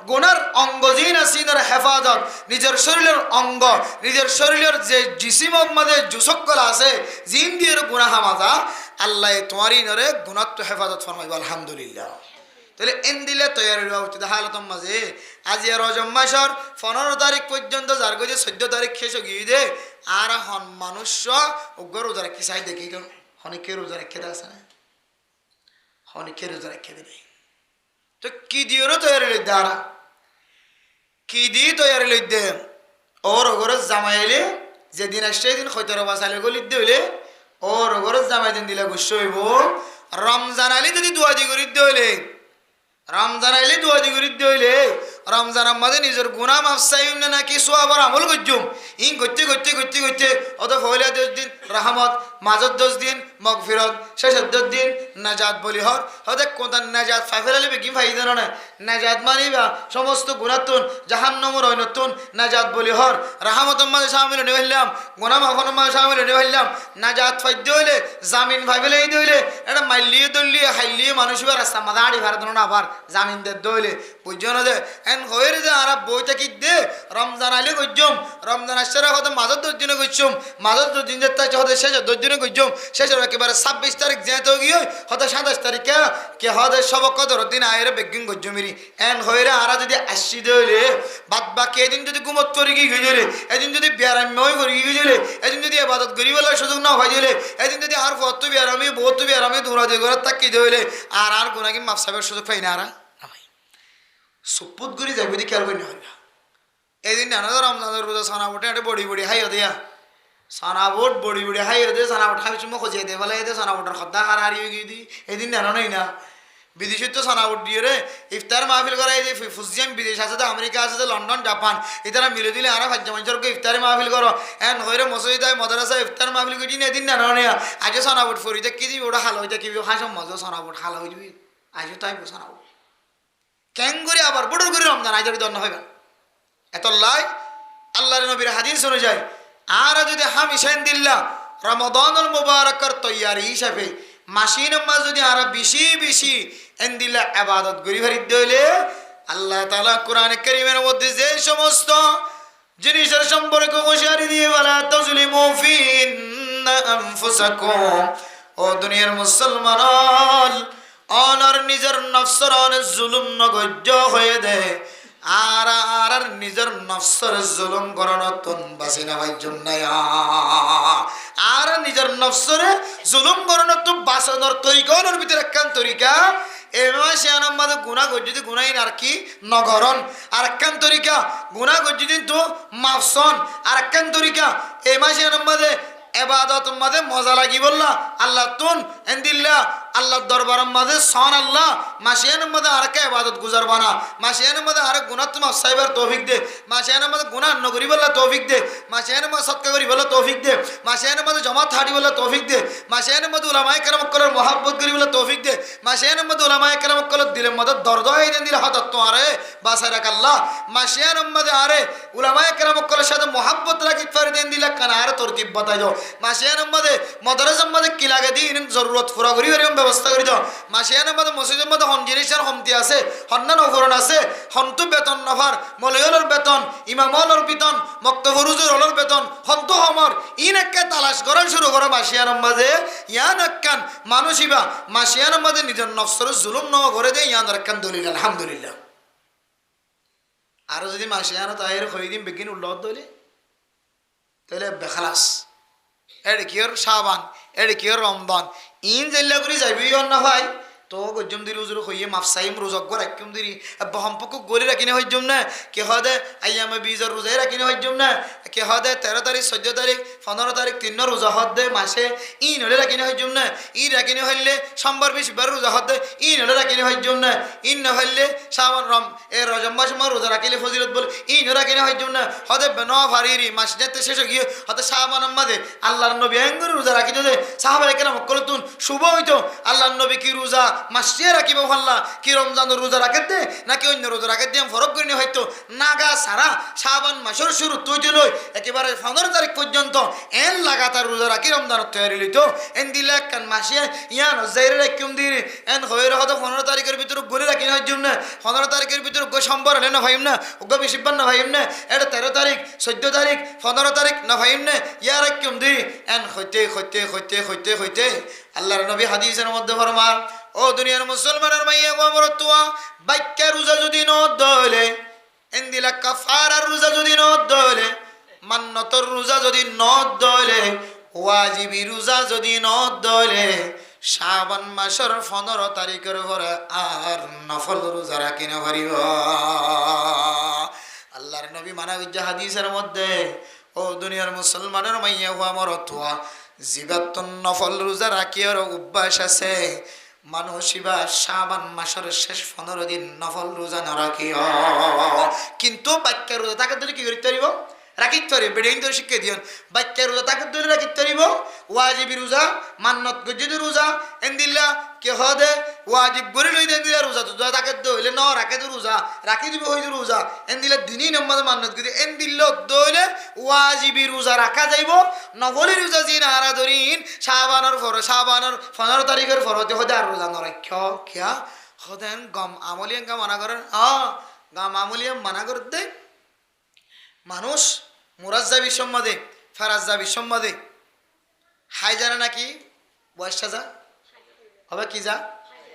গুনার অঙ্গ জিন আসিনের হেফাজত, নিজের শরীরের অঙ্গ, নিজের শরীরের যে জিসিমের মধ্যে জুসকল আছে জিন দিয়ে গুনাহ মাজা আল্লাহ তোমারই নরে গুণাত্ম হেফাজত ফরমাইব। আলহামদুলিল্লাহ। তাহলে এন দিলে তৈরি হওয়া উচিত হালতম মাঝে। আজি রজব মাসের 15 তারিখ পর্যন্ত যার গজে 14 তারিখ শেষ গিয়ে দে আর হন মানুষ উগ্র রোজা রেখে চাই দেখি তো হনিকে রোজা রেখে দেয় না, হনিকে রোজা রেখে দেবে তো কি দিয়েও তৈরি লইতে আর কি দিয়ে তৈরি লইতে ওর ওগর জামাইলে যেদিন আসছে দিন হয়তো রবা চালে গলিতে হইলে ওর ওগর জামাই দিন দিলে গুস্ব হইব। রমজান আলী যদি দুয়া দি করিতে হইলে, রমজান আইলে দুয়া দি করিতে হইলে রমজান আমাদের নিজের গুনাহ মাফ চাইম না নাকি সওয়াবের আমল করছুম ইন করতে করতে করতে করতে অত ফয়লা 10 দিন রহমত, মাঝত 10 দিন মাগফিরাত, শেষের 10 দিন নাজাত বলি হর হতে কোন নাজাত ফাইফেলালে বেগি ফাইদা না নাজাত মানিবা সমস্ত গুনাহতুন জাহান্নামের অনতুন নাজাত বলি হর রহমতের মাঝে শামিল হয়ে হইলাম, গুনাহ মাফের মাঝে শামিল হয়ে হইলাম। নাজাত ফাইদ হইলে জামিন ফাইফেলাই দইলে এটা মাইলিয়ে দলিয়ে হাইলিয়ে মানুষের রাস্তা মাদাড়ি ভারত না আবার জামিন দে দইলে বুঝছো না যে এন হইরে যে আর বইটা কি দে রমজান আইলে গজ্জম, রমজান আসছে হতে মাঝত 10 দিনে গজ্জম, মাঝত 2 দিন যেতে হতে শেষ 10 দিনে গজ্জম, শেষের একেবারে 26 তারিখ যেতে গিয়ে হতে 27 তারিখে কে হতে সব কদর দিন আয়ের বেগিং গজ্জমিরি এন হইরে আর যদি আসি দইলে বাদ বাকি এদিন যদি গুমত করে গিয়ে গেলে, এদিন যদি বিয়ারাময় করে গিয়ে গেলে, এদিন যদি ইবাদত গরিবেলার সুযোগ না হয় দিলে, এদিন যদি আর কত বিয়ারামি বহুত বিয়ারামি দৌড়া দিয়ে ঘরে তাকি দইলে আর গুনাকি মাফ সাহেবের সুযোগ পাই না। আর সুপুত গুরি যাবি খেয়াল করি না এদিন না রমজানের রোজা সানা বোটে একটা বড়ি বড়ি হাইও দেয়া সানা বোট বড়ি বড়ি হাইও দে সানা বোট হাই চুমো খোঁজে দে বলে এদের সানা বোটের খদ্দা হার হারিয়ে গিয়ে দিই এদিন না নই না বিদেশে তো সানা বোট দিয়ে রে ইফতার মাহফিল করা এই যে ফুজিয়াম বিদেশ আছে তো আমেরিকা আছে তো লন্ডন জাপান এটারা মিলে দিলে আর ভাজ্য মানুষকে ইফতারে মাহফিল করো এন হইরে মসজিদায় মদ্রাসা ইফতার মাহফিল করি না এদিন না নয় আজ সানা বোট ফরিতে কি দিবি ওটা হাল হইতে কি হাসম মজা সানা বোট হাল হয়ে যাবি আজও তাই সানা বোট কেন করে আবার বড় করে রমজান আজ দন্ন হইবে এত লাই আল্লাহর নবীর হাদিস অনুযায়ী আর যদি হামিশান দিল্লা রমাদানুল মুবারকের তৈয়ারি হিসাবে মাসিন মাস যদি আর বেশি বেশি এন দিল্লা ইবাদত করি ভারিত হইলে আল্লাহ তাআলা কোরআন কারীমের মধ্যে যে সমস্ত জিনিসের সম্পর্কে হুঁশিয়ারি দিয়ে ওয়ালা তাজলিমু ফিন্না আনফুসাকুম ও দুনিয়ার মুসলমান অনর নিজের নফসর অনেক জুলুম নগজ্য হয়ে দেয় আর আর নিজের নফসর জুলুম করানোর বাঁচি নেওয়ার জন্য আর নিজের নফসরে জুলুম করানোর তো বাঁচানোর তরিকার ভিতরে একখান তরিকা এবার সে আমাদের গুণা গজ্জিদি গুণাইন আর কি নগরণ আর একখান তরিকা গুণা গজ্জিদিন তো মাফসন আর একখান তরিকা এই মাসে আমাদের এবাদত মাঝে মজা লাগি বললা আল্লাহ তুন এন্দিল্লা আল্লাহর দরবারের মাঝে সন আল্লাহ মাসিয়ানের মধ্যে আরেকটা ইবাদত গুজারবা না, মাসিয়ানের মধ্যে আরেক গুনাহ তোমার সাইবার তৌফিক দে, মাসিয়ানের মধ্যে গুনাহ নগরী বলে তৌফিক দে, মাসিয়ানের মধ্যে সৎকা করি বলে তৌফিক দে, মাসিয়ানের মধ্যে জমাত হাঁটি বলে তৌফিক দে, মাসিয়ানের মধ্যে উলামায়ে কেরাম কলের মহাব্বত করি বলে তৌফিক দে, মাসিয়ানের মধ্যে উলামায়ে কেরাম কলের দিলের মধ্যে দরদ হয়ে দেন দিলে হঠাৎ তো আরে বাসায় রাখ আল্লাহ মাসিয়ানের মধ্যে আরে উলামায়ে কেরাম কলের সাথে মহাব্বত রাখি ফারি দেন দিলে কানা আরে তরতিব বাতাই দাও, মাসিয়ানের মধ্যে মদরসার মধ্যে কি লাগে দিন জরুরত পুরা করি এরকম ব্যবস্থা করে দাও, মাসিয়ানের মধ্যে মসজিদের মধ্যে হন জিনিসের হমতি আছে, হন্নান অফরণ আছে, হন্তু বেতন নফার মলয়লর বেতন, ইমামলর বেতন, মক্তফরুজুর হলর বেতন, হন্তু হমর ইন একে তালাশ করা শুরু করো মাসিয়ানের মাঝে ইয়ান একখান মানুষিবা মাসিয়ানের মাঝে নিজের নফসর জুলুম ন করে দেয় ইয়ান একখান দলিল আলহামদুলিল্লাহ। আরো যদি মাসিয়ানো তাহের খৈদিন বেগিন উল্লহ দলি তাহলে বেখালাস এড়ে কিয়র শাবান এড়ে কিয়র রমদান ইন জেল্লা করে যাবি না ভাই তো গজ্জম দিরি উজুর হইয়ে মাফসাইম রোজক রাখিম দিরি বহম্পক গলি রাখিনে হইজম না কে হদে আইয়ামে বীজর রোজাই রাখিনে হইজম না কে হদে 13 তারিখ 14 তারিখ 15 তারিখ 3 রোজা হদে মাসে ইন হলে রাখিনে হইজম না ই রাখিনে হইলে সোমবার 20 রোজা হদে ইন হলে রাখিনে হইজম না ইন না হইলে শাবান রম এ রজব মাস রোজা রাখিলে ফজিলত বল ইন রাখিনে হইজম না হদে বেনো ভারিরি মাস যেতে শেষ গিয়ে হদে শাবান মাঝে আল্লাহর নবী আঙ্গুর রোজা রাখি দে সাহাবায়ে কেরাম কলতুন শুভ হইতো আল্লাহর নবী কি রোজা মাসিয়ে রাখিব ভাল্লা কি রমজানের রোজা রাখে দে নাকি অন্য রোজা রাখে দিয়ে ফরক করে হয়তো নাগা সারা শাবান মাসের শুরু তুই দিল একেবারে 15 তারিখ পর্যন্ত এন লাগাতার রোজা রাখি রমজানের তৈরি লইত এন দিলে কান মাসিয়ে ইয়ান জাইরে রাখিম দিন এন হইরে হয়তো 15 তারিখের ভিতরে গড়ে রাখি হয় জন্য 15 তারিখের ভিতরে গো সোমবার হলে না ভাইম না গো বিশিবান না ভাইম না এটা 13 তারিখ 14 তারিখ 15 তারিখ না ভাইম না ইয়া রাখিম দি এন হইতে আল্লাহর নবী হাদিসের মধ্যে ফরমান ও দুনিয়ার মুসলমানের মাইয়া গোমরতুয়া বাইক্কা রোজা যদি ন দলে এন্দিলা কাফারার রোজা যদি ন দলে মান্নতর রোজা যদি ন দলে ওয়াজিবি রোজা যদি ন দলে শাবান মাসের 15 তারিখের পরে আর নফল রোজা রাখি না পারিব আল্লাহর নবী মানা গিয়া হাদিসের মধ্যে ও দুনিয়ার মুসলমানের মাইয়া গোমরতুয়া জিবাতুন নফল রোজা রাখিয়ার অভ্যাস আছে মানুষিবা শাবান মাসের শেষ 15 দিন নফল রোজা না রাখিও কিন্তু বাক্যের রোজা তাকে ধরে কি করতে পারিব রাখিতে পারিব বেড়েইন ধরে শিক্ষা দিও বাক্যের রোজা তাকে ধরে রাখিতে পারিব ওয়াজিবি রোজা মান্নত গজ্জিদ রোজা এন্দিল্লা কে হদে ওয়াজিব গরি লই দেন দিলা রোজা তো তাকে দইলে ন রাখে তো রোজা রাখি দিব হই রোজা এন্দিলা দিনই নম্বর মান্নত গদি এন্দিল্লা দইলে ওয়াজিবি রোজা রাখা যাইব নফলি রোজা জিন হারা ধরিন শাবানের 15 তারিখের ফরতে হদে আর রোজা ন রাখ কিয়া হদেন গম আমলিয়ান গম মানা করেন গম আমলিয়ান মানা করে দে মানুষ মুরাজ্জাবি সম্মাদে ফারাজ্জাবি সম্মাদে হাই জানা নাকি বয়সটা যা হবে কি যা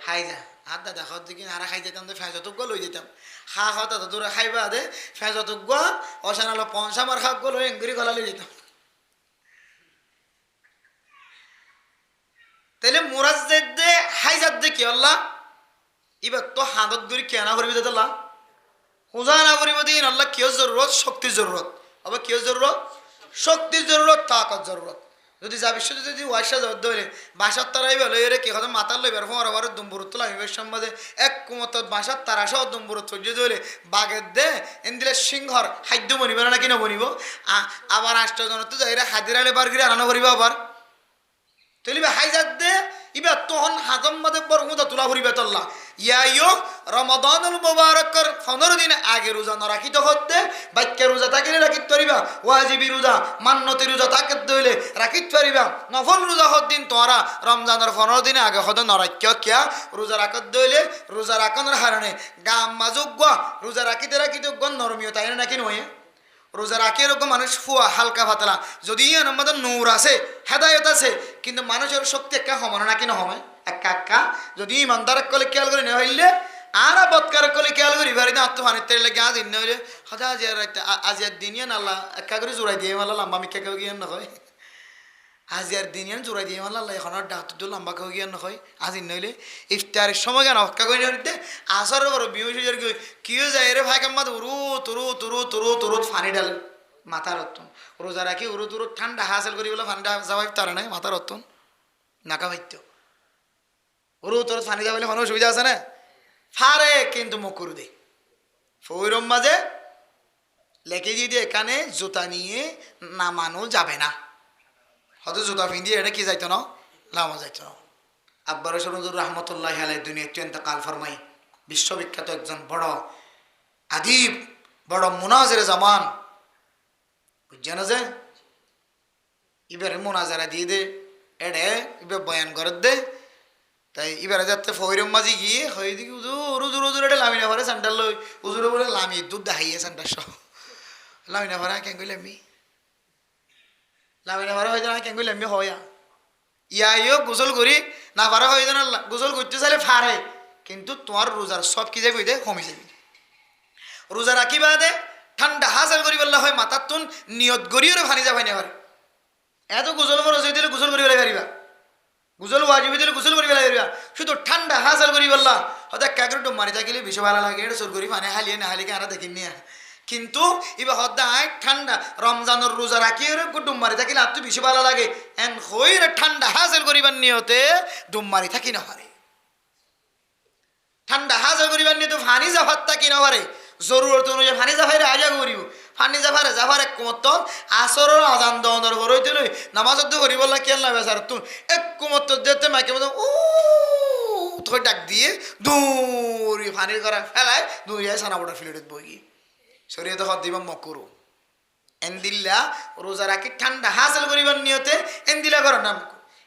হাই যা হাত দাদা খাওয়ার দিকে হারা খাই যেতাম তো ফেঁজতজ্ঞ লই যেতাম খাওয়া দাদা তোরা খাইবা দে ফেঁজতজ্ঞ অসানালো পঞ্চামার খাক গো লই এঙ্গুরি গলা লই যেতাম তাহলে মুরাজ্জাদ দে হাই জাত দে কি আল্লাহ এবার তো হাতত ধরে কেনা করবি দাদা হুজা না করিব দিন আল্লাহ কিয় জরুরত শক্তির জরুরত আবার কিয় জরুরত শক্তির জরুরত তাকত জরুরত যদি যা বিশ্ব যদি ওয়াইসা জর ধরে বাসার তারাই বেলো এরে কি কথা মাতার লইবার ফোর আবার দুম্বুরত লাইবের সম্বাদে এক কুমত বাসার তারা সহ দুম্বুরত সহ্য ধরে বাগের দে এনদিলে সিংহর খাদ্য বনিব না কিনা বনিব আবার 8 জন তো যাই হাজিরালে বার গিয়ে আনা করিব আবার তলিবে হাইজাত দে ইবা তখন হাজম মাদে বরহুদা তুলা করিবে তল্লা ইয়াইও রমাদানুল মুবারকর 15 দিন আগে রোজা না রাখিতে হতে বাক্য রোজা তাকে রাখিতে পারিবা ওয়াজিবি রোজা মান্নতি রোজা তাকে দইলে রাখিতে পারিবা নফল রোজা হদ দিন তোরা রমজানের 15 দিন আগে হদ না রাখিও কিয়া রোজা রাখত দইলে রোজা রাখনের হারণে গাম মাজুগ রোজা রাখিতে গণ নরমিও তাই নাকি নয় রোজা রাখি এরকম মানুষ ফুয়া হালকা পাতলা যদি আমাদের নূর আছে হেদায়ত আছে কিন্তু মানুষের শক্তি একা সমান নাকি নহয় একা যদি ইমানদার কলে খেয়াল করে নেওয়া হইলে আর বৎকার কলে খেয়াল করি বাড়ি না আত্মহানির তেল লাগে আজ ইন হইলে হজা আজিয়ার দিন আল্লাহ একা করে জোড়াই দিয়ে মাল্লা লম্বা মিক্ষা কেউ গিয়ে নয় আজিয়ার দিন জোড়াই দিয়ে মাল্লা আল্লাহ এখন ডাক্তার লম্বা কেউ গিয়ে নয় আজ ইন হইলে ইফতারের সময় কেন অক্কা করে নিতে আসর বড় বিহু সুজের কিও যায় রে ভাই কাম্মা তুরু ফানি ডাল মাথার অত্তন রোজা রাখি তুরু ঠান্ডা হাসেল করি বলে ফান্ডা যাওয়াই তারা নাই মাথার অত্তন নাকা ভাইত্য ওরও তোর পানি যাবে কোনো অসুবিধা আছে না ফারে কিন্তু মকুর দে ফৈরম মাঝে লেখে দিয়ে এখানে জুতা নিয়ে নামানো যাবে না হয়তো জুতা পিঁধিয়ে এটা কি যাইতো না লামা যাইতো না আকবর সরুজুর রহমতুল্লাহ আলাই দুনিয়া ইন্তেকাল ফরমাই বিশ্ববিখ্যাত একজন বড় আদিব বড় মুনাজের জামান বুঝছেন যে এবারে মোনাজারা দিয়ে দে এড়ে এবার বয়ান করে দে তাই এবারে যাতে ফৈরম মাঝি গিয়ে হয়ে দিকে উজুর উজুর উজুর এটা লামিনা ভরে সেন্টার লই উজুরে বলে লামি দুধ দেখাইয়ে সেন্টার সহ লামিনা ভরা কেন কইলে আমি লামিনা ভরা হয়ে যান কেন কইলে আমি হইয়া ইয়ো গোসল করি না পারা হয়ে যান গোসল করতে চাইলে ফারে কিন্তু তোমার রোজার সব কি যাবি দে কমে যাবি রোজা রাখিবা দে ঠান্ডা হাজার করি বললা হয় মাথার তুন নিয়ত গড়িয়ে ফানি যাবাই না পারে এত গোসল খরচ হয়ে দিলে গোসল করি বেলা পারিবা গোসল ওয়াজিবি দিলে গোসল করি বেলা পারিবা শুধু ঠান্ডা হাজার করি বললা হয়তো কাকের ডুব মারি থাকিলে বেশি ভালো লাগে এটা চোর করি পানি হালিয়ে না হালিকে আনা দেখিনি কিন্তু এবার হদায় ঠান্ডা রমজানের রোজা রাখিয়ে ডুম মারি থাকিলে আর তো বেশি ভালো লাগে এন হইরে ঠান্ডা হাজার করিবার নিয়তে ডুম মারি থাকি না পারে ঠান্ডা হাজার করিবার নিয়তে ফানি জাফার থাকি না পারে জরুরত অনুযায়ী ফানি জাফাইরে আজা করিব ফানি জাফার এক কুমত আসরের আজান দর হইতে লই নামাজ করি বললা কেন না বেচার তুই এক কুমত যেতে মাইকে মতো ও তোকে ডাক দিয়ে দৌড়ি ফানির করা ফেলায় দৌড়িয়ে সানা বড় ফিলেট বই শরীয়তে হদ দিবা মকুরু এন্দিল্লা রোজা রাখি ঠান্ডা হাসিল করিবার নিয়তে এন্দিলা করার নাম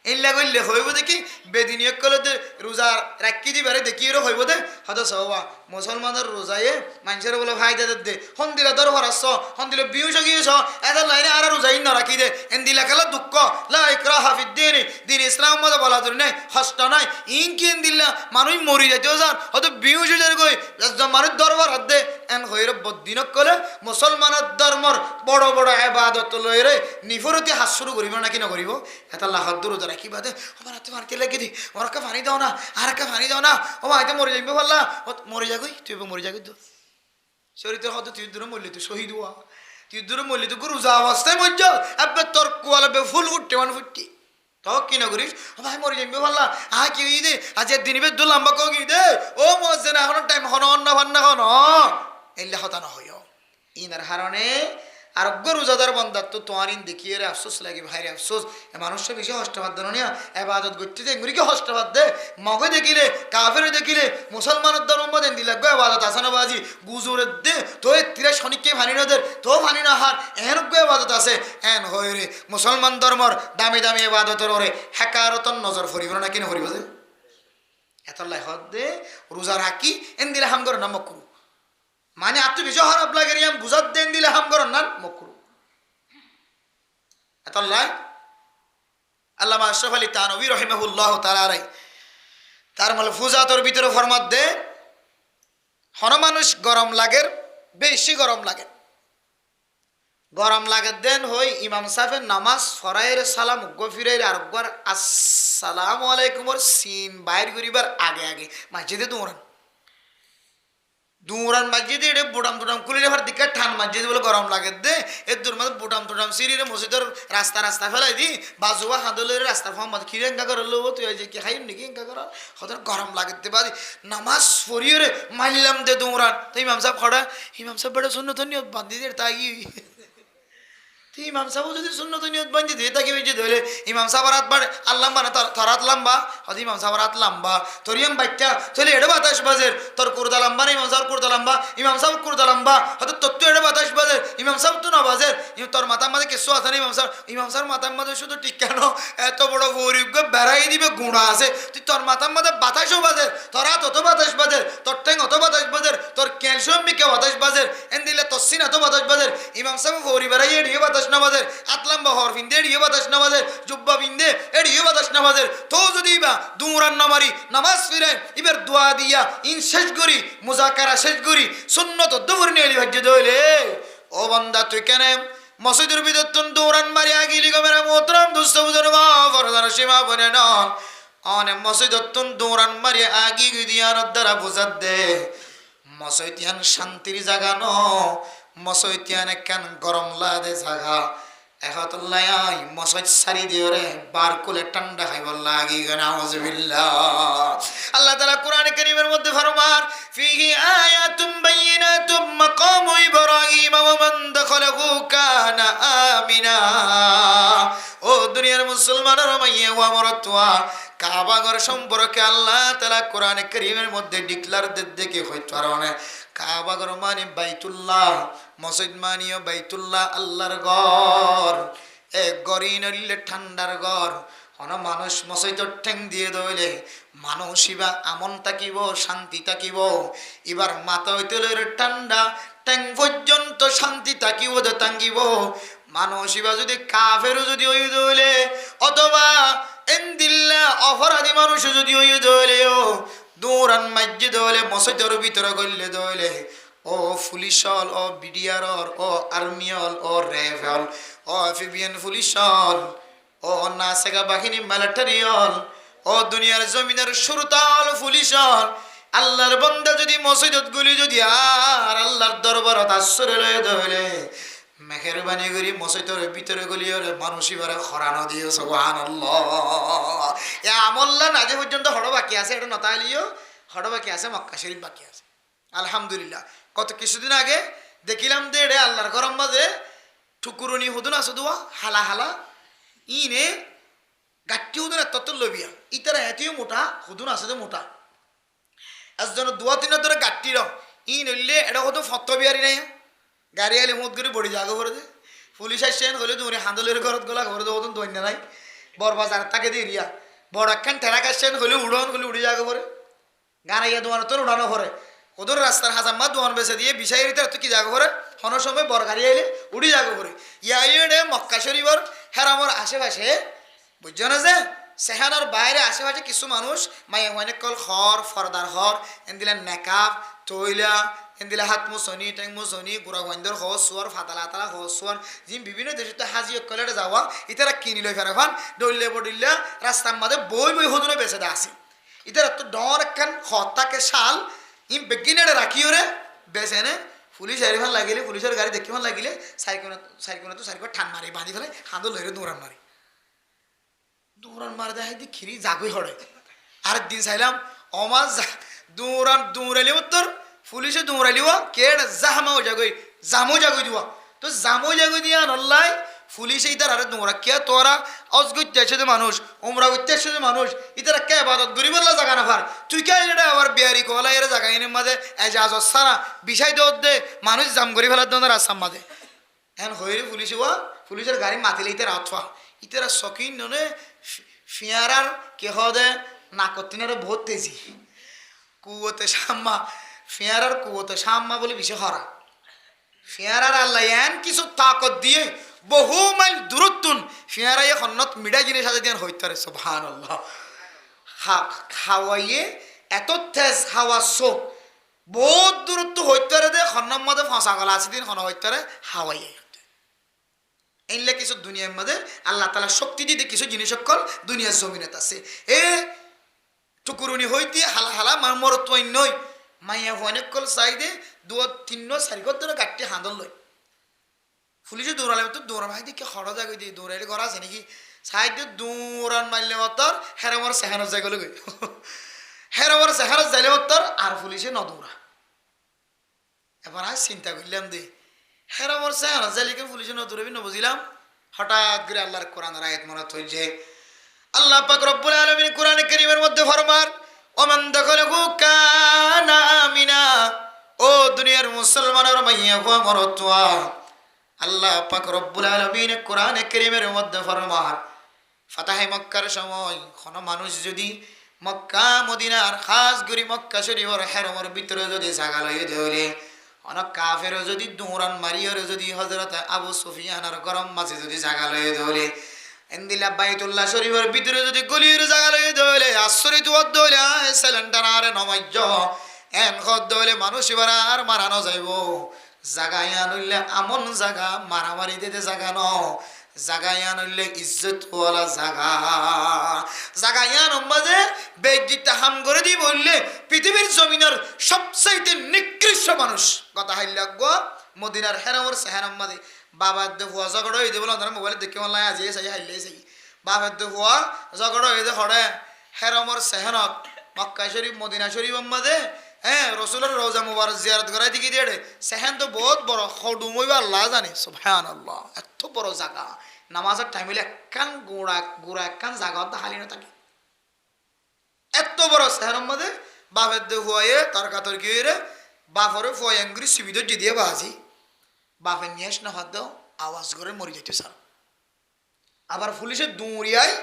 এনলা করলে হইব দেখি বেদিনিয়ক কলে রোজা রাখি দিবারে দেখি এরও হইব দে হয়তো সবা মুসলমানের রোজায়ে মানুষের বলে ভাই দে হন্দিলা দর হরাস হন্দিলে বিউস গিয়েছ এত লাইনে আর রোজাই ন রাখি দে এন্দিলা খেলা দুঃখ লা ইকরাহা ফিদ্দিন দিন ইসলাম মধ্যে বলা ধরে নাই হস্ত নাই ইনকি এন্দিল্লা মানুষ মরি যাইতেও যান হয়তো বিউস যার কই মানুষ দরবার হাত দে এন হইরে বদিনক কলে মুসলমানের ধর্মর বড় বড় ইবাদত লইরে নিফরতি হাত শুরু করিব না কি না করিব এত আল্লাহ হাত রোজা রাখি বাদে আমার হাতে মারতে লাগি দি আমার কা পানি দাও না আর কা পানি দাও না ও আইতে মরে যাইবে বললা মরে যাগই তুই মরে যাগই তো শরীরে হয়তো তুই দূরে মরলি তুই শহীদ হওয়া তুই দূরে মরলি তো রোজা অবস্থায় মজ্জ এবার তোর কুয়ালা ফুল ফুটতে মানে ফুটটি তো কি না করিস ও ভাই মরে যাইবে বললা কি দে আজ দিন বে দু লম্বা কগি দে ও মজে না এখন টাইম হন অন্য ভান্না হন এলে হতা না হইও ইনার হারণে আরোগ্য রোজাদার বন্দার তো তোমার ইন দেখিয়ে রে আফসোস লাগে ভাইরে আফসোস এ মানুষটা বেশি হস্তবাদ দেন নিয়া এবাদত করতে যে এগুলিকে হস্তবাদ দে মগে দেখিলে কাফের দেখিলে মুসলমানের ধর্ম দেন দিলে গো এবাদত আসানো বাজি গুজুরের দে তো তিরা শনিককে ভানি না দের তো ভানি না হার এন গো এবাদত আছে এন হয়ে রে মুসলমান ধর্মর দামি দামি এবাদতের ওরে হেকারতন নজর ফরিব না কিনে ফরিব যে এত লাই হদ দে রোজা রাখি এন দিলে হাম করে নাম করু মানে আত্ম বেশি খারাপ লাগে রিয়াম বুঝাত দেন দিলে হাম করেন না মকরু এতল্লাহ আল্লামা আশরাফ আলী থানভী রাহিমাহুল্লাহ তাআলা তার মালফুজাতের ভিতরে ফরমাত দে হন মানুষ গরম লাগের বেশি গরম লাগে দেন হই ইমাম সাহেবের নামাজ ফরাইয়ের সালাম গফিরের আর একবার আসসালামু আলাইকুমর সিন বাইর করিবার আগে আগে মসজিদে দৌড়ান মসজিদে এটা বুটাম টুটাম খুলে রেফার দিকে ঠান মসজিদে বলে গরম লাগে দে এর দূর মধ্যে বুটাম টুটাম সিঁড়িরে মসজিদের রাস্তা ফেলাই দি বাজুয়া হাঁদলের রাস্তা ফর্মাত খিরে এঙ্কা করে লো তুই যে কে খাইম নাকি এঙ্কা কর হয়তো গরম লাগে দে বাদি নামাজ পড়িয়ে রে মারলাম দে দৌড়ান তো ইমাম সাহেব খড়া ইমাম সাহেব বেড়ে শূন্য তো নিয়ত বান্ধি দে তাই ইমাম সাহেব যদি শূন্য নিয়ত বান্ধি দিয়ে তাকে বেঁচে ধরে ইমাম সাহেব রাত বাড়ে আল্লাম না তোর হাত লম্বা হয়তো ইমাম সাহেব রাত লম্বা তোর ইমাম বাচ্চা চলে এটা বাতাস বাজের তোর কুর্দা লম্বা না ইমাম সাহেব কুর্দা লম্বা ইমাম সাহেব কুর্দা লম্বা হয়তো তোর তো এটা বাতাস বাজের ইমাম সাহেব তো না বাজের তোর মাথার মাঝে কিছু আছে না ইমাম সাহেব মাথার মাঝে শুধু ঠিক কেন এত বড় গরিব বেড়াই দিবে গুঁড়া আছে তুই তোর মাথার মাঝে বাতাসও বাজের তোর হাত অত বাতাস বাজের তোর ঠ্যাং অত বাতাস বাজের তোর ক্যালসিয়াম মিকে বাতাস বাজের এন দিলে তোর সিন এত বাতাস বাজের ইমাম সাহেব গরি বেড়াই এড়িয়ে বাতাস নামাজের আতলাম্বা হর ফিন্দে এড়িয়ে বাতাস নামাজের জুব্বা বিন্দে এড়িয়ে বাতাস নামাজের তো যদি বা দুমরান নামারি নামাজ ফিরে এবার দোয়া দিয়া ইন শেষ করি মুজাকারা শেষ করি সুন্নত দুপুর নিয়ে ভাজ্য দইলে ও বান্দা তুই কেন মসজিদের ভিতর তুন দৌড়ান মারি আগিলি গমেরা মোহতরম দুস্থ বুজুর্গ ফরদার সীমা বনে নন অনে মসজিদের তুন দৌড়ান মারি আগি গিদিয়ার দ্বারা বুঝাত দে মসজিদিয়ান শান্তির জায়গা ন মসজিদিয়ান কেন গরম লাদে জায়গা এহতুল্লাহ মসজিদ সারি দিয়ে রে বার কোলে ঠান্ডা খাইবার লাগি নাউজুবিল্লাহ। আল্লাহ তাআলা কোরআনে কারীমের মধ্যে ফরমান ফিহি আয়াতুম বাইয়িনাতুম মাকামু ইব্রাহিম ওয়া মান দাখালাহু কানা আমিনা। ও দুনিয়ার মুসলমানের মাইয়া ওয়া মরতুয়া, কাবা ঘর সম্পর্কে আল্লাহ তাআলা কোরআনে কারীমের মধ্যে ডিক্লার দেখে হইতো আরনে কাবা ঘর মানে বাইতুল্লাহ, মসজিদ মানিও বাইতুল্লাহ আল্লাহর ঘর। এক গড়ি নইলে ঠান্ডার ঘর। হন মানুষ মসজিদর ঠেং দিয়ে দইলে মানুষ ইবা আমন থাকিব, শান্তি থাকিব। এবার মাথা হইতে লইলে ঠান্ডা ঠেং পর্যন্ত শান্তি থাকিব দে টাঙ্গিব। মানুষ ইবা যদি কাফেরও যদি ওই দইলে অথবা এন্দিল্লা অপরাধী মানুষ যদি ওই দইলেও দৌড়ান মসজিদ হলে মসজিদের ভিতরে গইলে দইলে ও পুলিশ হল, ও বিডিআর হল, ও আর্মি হল, ও র্যাব হল, ও এফবিএন পুলিশ হল, ও নাসেগা বাহিনী মিলিটারি হল, ও দুনিয়ার জমিনের সুরতা হল পুলিশ হল। আল্লাহর বান্দা যদি মসজিদত গুলি যদি আর আল্লাহর দরবারত আশ্রয় লয়ে ধরে মেহেরবানি করি মসজিদের ভিতরে গলি হলে মানুষ এবারে খরানো দিয়ে সুবহানাল্লাহ। এ আমল্লা আজ পর্যন্ত হড় বাকি আছে, এটা নতালিও হড় বাকি আছে, মক্কা শরীফ বাকি আছে। আলহামদুলিল্লাহ। কত কিছুদিন আগে দেখিলাম যে রে আল্লাহর গরম মাঝে ঠুকুরনি হুদুন আছে দোয়া হালা হালা ইনে গাঠি হুদুন তত লবিয়া ইতারা এতিও মোটা হুদুন আছে যে মোটা একজন দোয়া তিনের ধরে গাঠি র ইন হইলে এটা কত ফত বিয়ারি নাই গাড়ি আলি মুদ করে বড়ি জাগো করে দে পুলিশ আসছেন হলে তুমি হান্দলের ঘরত গলা ঘরে দেবো দৈন্য নাই বরবাজার তাকে দিয়ে রিয়া বড় একখান টেরাক আসছেন হলে উড়ন হলে উড়ি জাগো করে গানাইয়া দোয়ানো তোর উড়ানো করে ওদের রাস্তার হাজাম্মা দোয়ান বেছে দিয়ে বিষাইয়ের তো কি জাগো করে হন সময় বর গাড়ি আইলে উড়ি জাগো করে ইয়ে মক্কা শরীফর হেরামর আশেপাশে বুঝছো না যে সেহানোর বাইরে আশেপাশে কিছু মানুষ মাইয়া অনেক কল খর ফরদার খর এনদিলা নেকাব তৈলা এনদিলা হাত মুসনি টেং মুসনি গুড়া গন্ধর হস সোয়ার ফাতালা তালা হস সোয়ার যিম বিভিন্ন দেশে হাজি কলেটে যাওয়া ইতারা কিনি লই ফেরা ফান ডইলে বডিল্লা রাস্তার মাঝে বই বই হদুনে বেছে দা আসি ইতারা তো ডর একখান হতাকে শাল ইম বেগিনেটে রাখিও রে বেছে নে পুলিশ এরিফান লাগিলে পুলিশের গাড়ি দেখিমান লাগিলে সাইকেল তো সাইকেল ঠান মারি বাঁধি ফেলে হাঁদো লইরে দৌড়ান মারি দৌড়ান মারে দেখাই দি খিরি জাগুই হড়ে আরেকদিন চাইলাম অমাজ দৌড়ালি তোর পুলিশে দৌড়ালিও কেড় জাহামাও জাগুই দিবা তো জামো জাগুই দিয়া নল্লাই পুলিশে ইতার আরে দৌড়া কে তোরা অজগত্যে যে মানুষ উমরা গত্যে যে মানুষ ইতারা কে বাদত গরিবল্লা জাগা না ফার তুই কে এটা আবার বিয়ারি কলা এর জায়গা এনে মাঝে এজাজ সারা বিষয় দে মানুষ জাম গরি ফেলার দোনার আসাম মাঝে হ্যাঁ হইরে পুলিশে ওয়া পুলিশের গাড়ি মাতিলে ইতারা অথবা ইতারা শকিন ননে ফিয়ারার কে হদে না করতিনারে বহুত তেজি কুয়োতে সাম্মা ফিয়ারার কুয়োতে সাম্মা বলে বিষয় হরা ফিয়ারার আল্লাহ এন কিছু তাকত দিয়ে বহু মাইল দূরত্বন ফিয়ারাই খন্নত মিডা জিনিস আছে দিয়ে হইতারে সুবহানাল্লাহ খাওয়াইয়ে এত তেজ হাওয়া চোখ বহুত দূরত্ব হইতারে দে খন্নর মধ্যে ফাঁসা গলা আছে দিন খন হইতারে হাওয়াইয়ে এইলে কিছু দুনিয়ার মধ্যে আল্লাহ তাআলা শক্তি দিতে কিছু জিনিস সকল দুনিয়ার জমিনত আছে এ টুকুরুনি হইতে হালা হালা মরত নই মাইয়া অনেক কল চাইদে দু তিন চারি ধরে গাঠটি হাঁদল লই পুলিশে দৌড়ালে তো দৌড়া ভাই দিকে খড়া জাগই দিয়ে দৌড়াইলে করা আছে নাকি সাইডে দৌড়ান মারলে তোর হেরামর সেহানো জায়গা গই হেরামর সেহানো যাইলে তোর আর পুলিশে নদৌড়া এবার আজ চিন্তা করলাম দে হেরামর সেহানো যাইলে পুলিশে নদৌড়াবি নবুঝিলাম হঠাৎ করে আল্লাহর কোরআনের আয়াত মনে হইছে আল্লাহ পাক রব্বুল আলামিন কোরআনে কারীমের মধ্যে ফরমান ওমান দাখালাহু কানা আমিনা। ও দুনিয়ার মুসলমানের মাইয়া গো মরতুয়া আল্লাহ পাক রব্বুল আলামিন কোরআনে কারীমের মধ্যে ফরমান ফাতাহে মক্কার সময় কোন মানুষ যদি মক্কা মদিনার খাস করে মক্কা শরীফের হেরমর ভিতরে যদি জায়গা লইয়ে দেলে অনেক কাফের যদি দৌড়ান মারিয়র যদি হযরত আবু সুফিয়ানের গরম মাঝে যদি জায়গা লইয়ে দেলে এন্দিলা বাইতুল্লাহ শরীফের ভিতরে যদি গলির জায়গা লইয়ে দেলে আশ্চর্য দলে সিলিন্ডার আর নমাজ্য এন দলে মানুষ এবার আর মারানো যাইব জাগায় আনলে আমন জাগা মারামারি দিতে জাগা ন জাগায় আনলে ইজ্জতওয়ালা জাগা জাগায় আনমাজে বেজ্জিতা হাম করে দি বললে পৃথিবীর জমিনের সবচাইতে নিকৃষ্ট মানুষ কথা হাইলাগ মদিনার হেরামর সেহেনাম মাদে বাবার দে হুয়া ঝগড়া হয়ে দে বলে আমরা মোবাইলে দেখে মাল্লাই আজি চাই হাইলে চাই বাবার দে হুয়া ঝগড়া হয়ে দে হরে হেরামর সেহেনত মক্কা শরীফ মদিনা শরীফ মাদে হ্যাঁ রসুলের রোজা মুবারক জিয়ারত করাই দিকে দিয়ে সেহেন তো বহুত বড় হডুমইবা আল্লাহ জানে সুবহানাল্লাহ এত বড় জায়গা নামাজের টাইম হইলে একখান গোড়া একখান জায়গা হালি না থাকে এত বড় সেহের মধ্যে বাপের দে হুয়াইয়ে তর্কাতর কি রে বাপরে ফুয়াঙ্গুরি সুবিধা দিয়ে বাজি বাপের নিয়ে না হাত দাও আওয়াজ করে মরে যেতে স্যার আবার পুলিশে দৌড়িয়ায়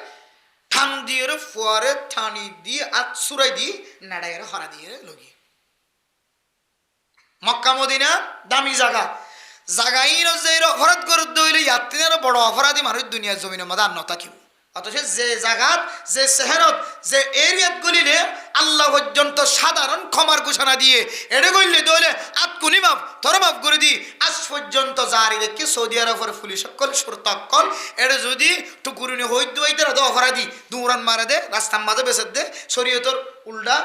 ঠান দিয়ে ফুয়ারে ঠানি দিয়ে আতসুরাই দিয়ে নাড়াইয়ের হরা দিয়ে লগিয়ে মক্কা মদিনা দামি জায়গা জাগাইর যে অপরাধ করে দইলে ইয়াত্রীর বড় অপরাধী মানুষ দুনিয়ার জমিনের মধ্যে আর নথাকিব অথচ যে জায়গাত যে শহরত যে এরিয়াত গুলিলে আল্লাহ পর্যন্ত সাধারণ ক্ষমার ঘোষণা দিয়ে এড়ে গইলে দইলে আতকুনি মাপ তোর মাপ করে দি আজ পর্যন্ত জারি রেখে সৌদি আরবের পুলিশ সকল সুরতাক্কল এড়ে যদি টুকুরুনি হইতে হইতে অপরাধী দৌড়ান মারা দে রাস্তার মাঝে বেসে দে শরীয়তর উল্টা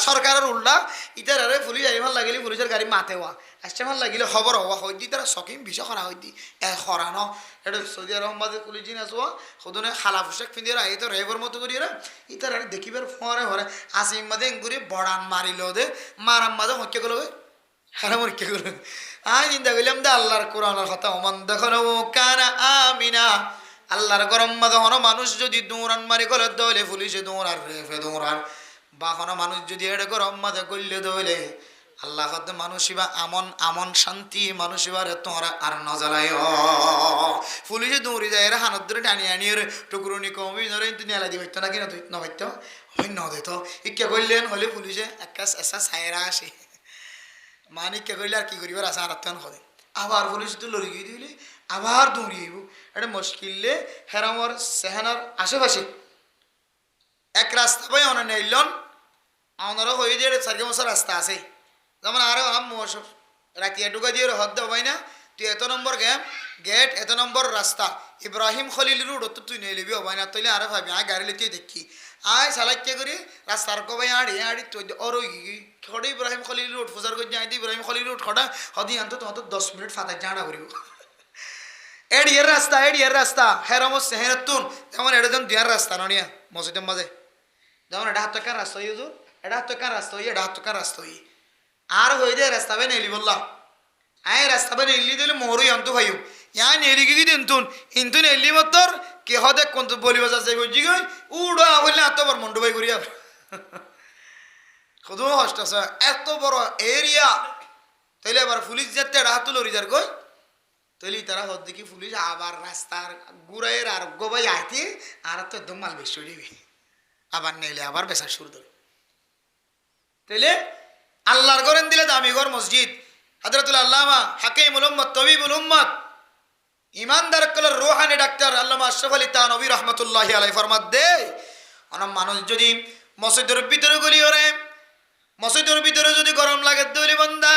সরকারের উল্টা ইতারে পুলিশ আইমান লাগিলে পুলিশের গাড়ি মাতে হওয়া আসছে ভাল লাগিলে খবর হওয়া হই দি তারা সকিম বিষয় করা হই দি হরানো এটা সৌদি আরব মাঝে পুলিশ জিন আসোয়া সদনে খালা পোশাক পিঁধিয়ে আই তো রেবর মতো করিয়ে ইতার দেখিবার ফরে হরে আসিম মাঝে এঙ্গুরি বড়ান মারিল দে মারাম মাঝে হকে গেল হ্যাঁ মরকে গেল আই চিন্তা করলাম দে আল্লাহর কোরআনের কথা ওমান দেখো কানা আমিনা আল্লাহর গরম মাঝে হনো মানুষ যদি দৌড়ান মারি গলে দৌলে পুলিশে দৌড়ার রেফে দৌড়ার বা কোনো মানুষ যদি এটা গরম মাঝে করলে দৌলে আল্লাহ মানুষিবা আমন আমন শান্তি মানুষিবার তোমরা আর নজালাই পুলিশে দৌড়ি যায় এরা হানত ধরে টানি আনিয়ে টুকরুনি কমই ধরে তুমি এলা দিবাইতো নাকি না তুই নবাইতো হই ন দিত ইচ্ছা করলেন হলে পুলিশে একটা এসা সায়রা আসে মানে ইচ্ছা করলে আর কি করিবার আসা আর হলে আবার পুলিশ তো লড়ি গিয়ে দিলে আবার দৌড়ি আইব এটা মুশকিলে হেরামর সেহানার আশেপাশে এক রাস্তা পাই অনেক নেইলন আমারও হয়ে যে চারকে বছর রাস্তা আছে যেমন আরো সব রাতিয়া ঢুকা দিয়ে হদ দেবাই না তুই এত নম্বর গেট এত নম্বর রাস্তা ইব্রাহিম খলিল রোড তো তুই নিয়ে লিবি হবাই না তৈলে আরো ভাবি আয় গাড়ি লিতে দেখি আয় সালাইকে করি রাস্তার কবাই আড়ি আড়ি তুই ওর খড়ে ইব্রাহিম খলিল রোড ফুজার করে যাই ইব্রাহিম খলিল রোড খড়া হদি আনতো তোমার 10 মিনিট ফাতায় জানা করিব এডিয়ার রাস্তা হেরমস সেহেরতুন যেমন এটা যেমন দিয়ার রাস্তা ননিয়া মসজিদের মাঝে যেমন এটা হাত টাকার রাস্তা হইয়া এটা হাত টাকার রাস্তা হইয়া এটা হাত টাকার রাস্তা হই আর হয়ে যায় রাস্তা বে নেলি বললা আয় রাস্তা বে নেলি দিলে মোহরই অন্তু ভাইও ইয়া নেলি কি দিনতুন কিন্তু নেলি মতর কে হদে কোন বলিব যাচ্ছে বুঝি গই উড়া হইলে এত বড় মন্ডু ভাই করিয়া শুধু হস্ট আছে এত বড় এরিয়া তাইলে আবার পুলিশ যেতে রাহাত লরি যার গই তাইলে তারা হদ দেখি পুলিশ আবার রাস্তার গুড়াইয়ের আর গোবাই আইতে আর তো একদম মাল বেশ দিবি আবার নেইলে আবার বেচা শুরু ধরে তাইলে আল্লাহর ঘরেন দিলে দামি ঘর মসজিদ হযরতুল আল্লামা হাকিমুল উম্মত তবিবুল উম্মত ইমানদার কলর রূহানি ডাক্তার আল্লামা আশরাফ আলী তানভী রাহমাতুল্লাহি আলাইহি ফরমাত দে অন মানুষ যদি মসজিদের ভিতরে গলি ওরে মসজিদের ভিতরে যদি গরম লাগে দলি বান্দা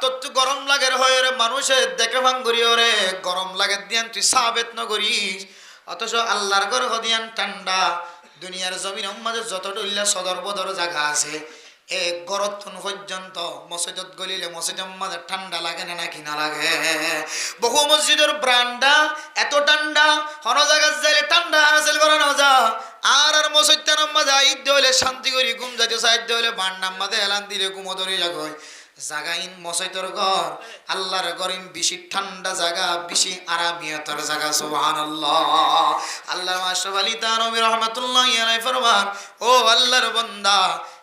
তত গরম লাগে হয় রে মানুষে দেখে ভাঙ্গরি ওরে গরম লাগে দিয়ান তুই সাবেত ন করিস অথচ আল্লাহর ঘর হদিয়ান ঠান্ডা দুনিয়ার জমিন মাঝে যত ডইলা সদর বদর জায়গা আছে এক গরতন পর্যন্ত মসজিদত গলিলে মসজিদের মাঝে ঠান্ডা লাগে না নাকি না লাগে বহু মসজিদের ব্রান্ডা এত ঠান্ডা হন জায়গা যাইলে ঠান্ডা হাসিল করা না যা আর মসজিদের মাঝে ঈদ হইলে শান্তি করি ঘুম যাইতে সাইড হইলে বান্নার মাঝে এলান দিলে ঘুমো ধরে যাগয় জাগাইন মসজিদের ঘর আল্লাহর গরিম বেশি ঠান্ডা জায়গা বেশি আরামিয়াতের জায়গা সুবহানাল্লাহ আল্লাহ আশরাফ আলী তানভী রাহমাতুল্লাহি আলাইহি ফরমান ও আল্লাহর বান্দা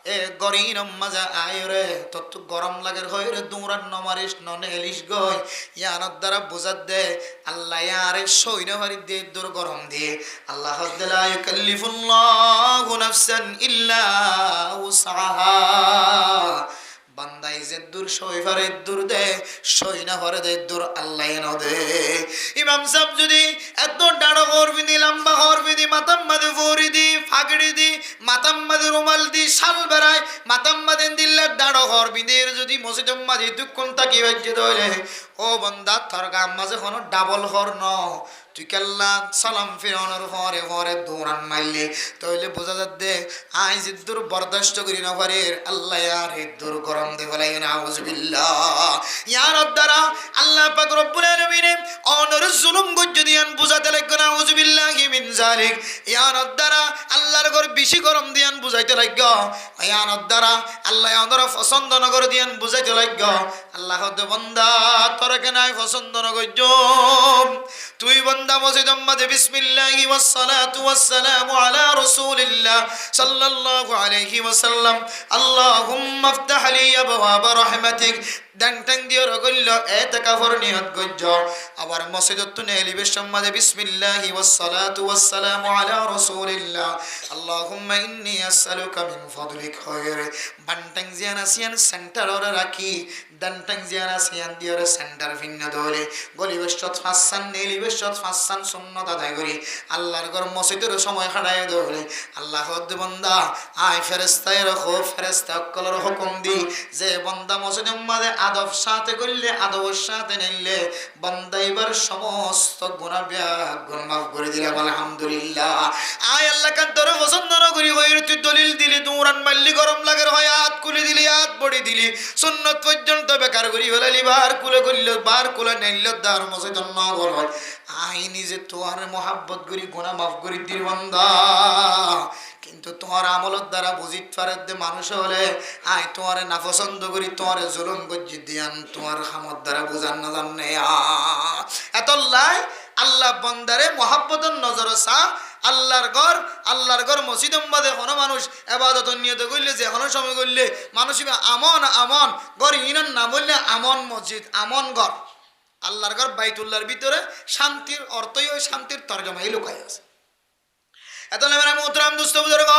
এ গরিন মজা আয় রে তত গরম লাগের হয় রে দৌড়ান নমারিস ননে এলিস গই ইয়ানত দ্বারা বুঝাত দে আল্লাহ ইয়ারে সইন হারি দে দূর গরম দিয়ে আল্লাহ লা ইউকাল্লিফুল্লাহু নাফসান ইল্লা উসআহা বান্দাই যে দূর সইফারে দূর দে সই না হরে দে দূর আল্লাহ ন দে ইমাম সাহেব যদি এত ডাড় করবি দি লম্বা করবি দি মাথাম মাদে ফরি দি ফাগড়ি দি মাথাম মাদে রুমাল দি শাল বেড়ায় মাথাম মাদে দিল্লার ডাড় করবি দের যদি মসজিদের মাঝে তুই কোন তাকি বাজ্যে দইলে ও বান্দা তোর গাম মাঝে কোনো ডাবল হর ন তুই কেল্লা সালাম ফিরানোর পরে পরে দৌড়ান মারলি তাহলে বোঝা যাচ্ছে আই জিদ্দুর বরদাস্ত করি না পারে আল্লাহ আর দূর গরম দে বলাই না আউযুবিল্লাহ ইয়ার দ্বারা আল্লাহ পাক রব্বুল আলামিন অনর জুলুম গজ্জ দিয়ান বুঝাতে লাগবে না আউযুবিল্লাহি মিন জালিক ইয়ার দ্বারা আল্লাহর ঘর বেশি গরম দিয়ান বুঝাইতে লাগবে ইয়ার দ্বারা আল্লাহ অনর পছন্দ নগর দিয়ান বুঝাইতে লাগবে আল্লাহ দে বান্দা তোরে কেনাই পছন্দ নগজ্জ তুই বান্দা মসজিদের মধ্যে বিসমিল্লাহি ওয়াস সালাতু ওয়াস সালামু আলা রাসূলিল্লাহ সাল্লাল্লাহু আলাইহি ওয়াসাল্লাম আল্লাহুম্মা ইফতাহ লি আবওয়াব রাহমাতিক ডাং টাং দিয়ে রগল্য এতেকাফর নিয়ত গজ্জ আবার মসজিদত তুনে এলিবেশন মধ্যে বিসমিল্লাহি ওয়াস সালাতু ওয়াস সালামু আলা রাসূলিল্লাহ আল্লাহুম্মা ইন্নী আসআলুকা মিন ফাদলিক খায়র বান্টাং জিয়ানা সিয়ান সেন্টার ওরে রাখি ডান্টাং জিয়ানা সিয়ান দিয়ে সেন্টার ভিন্ন ধরে গলিবেশত ফাসান নেলিবেশত ফাসান সুন্নাত আদায় করি আল্লাহর ঘর মসজিদের সময় হারায় ধরে আল্লাহ বান্দা আয় ফেরেশতায় রাখো ফেরেশতা কলর হুকুম দি যে বান্দা মসজিদের মধ্যে আদব সাথে করলে আদবের সাথে নিলে বান্দা এবার সমস্ত গুনাহ গুনাহ মাফ করে দিলে আলহামদুলিল্লাহ আয় আল্লাহ কান তোর পছন্দ না করি হইর তুই দলিল দিলি দৌড়ান মারলি গরম লাগের হয় হাত খুলে দিলি হাত বড়ি দিলি সুন্নাত পর্যন্ত বেকার করি ফেলালি বার কুলে করল বার কুলে নিল দার মসজিদ নগর হয় আই নিজে তোর মোহাব্বত করি গুনাহ মাফ করে দিল বান্দা কিন্তু তোমার আমলত দ্বারা বুঝিত পারে যে মানুষ হলে আয় তোমার নাপছন্দ করি তোমার জুলুম গজ্জি দিয়ান তোমার হামত দ্বারা বুঝান না জানে এত লাই আল্লাহ বন্দারে মোহাব্বতের নজর সা আল্লাহর ঘর মসজিদ বাদে কোনো মানুষ এবাদত নিয়ত করলে যে কোনো সময় করলে মানুষ আমন আমন ঘর ইনার নাম বললে আমন মসজিদ আমন ঘর আল্লাহর ঘর বাইতুল্লাহর ভিতরে শান্তির অর্থই ওই শান্তির তর্জমাই লুকাই আছে এত নেবেন মোহতরাম দুস্থ বুজুর্গ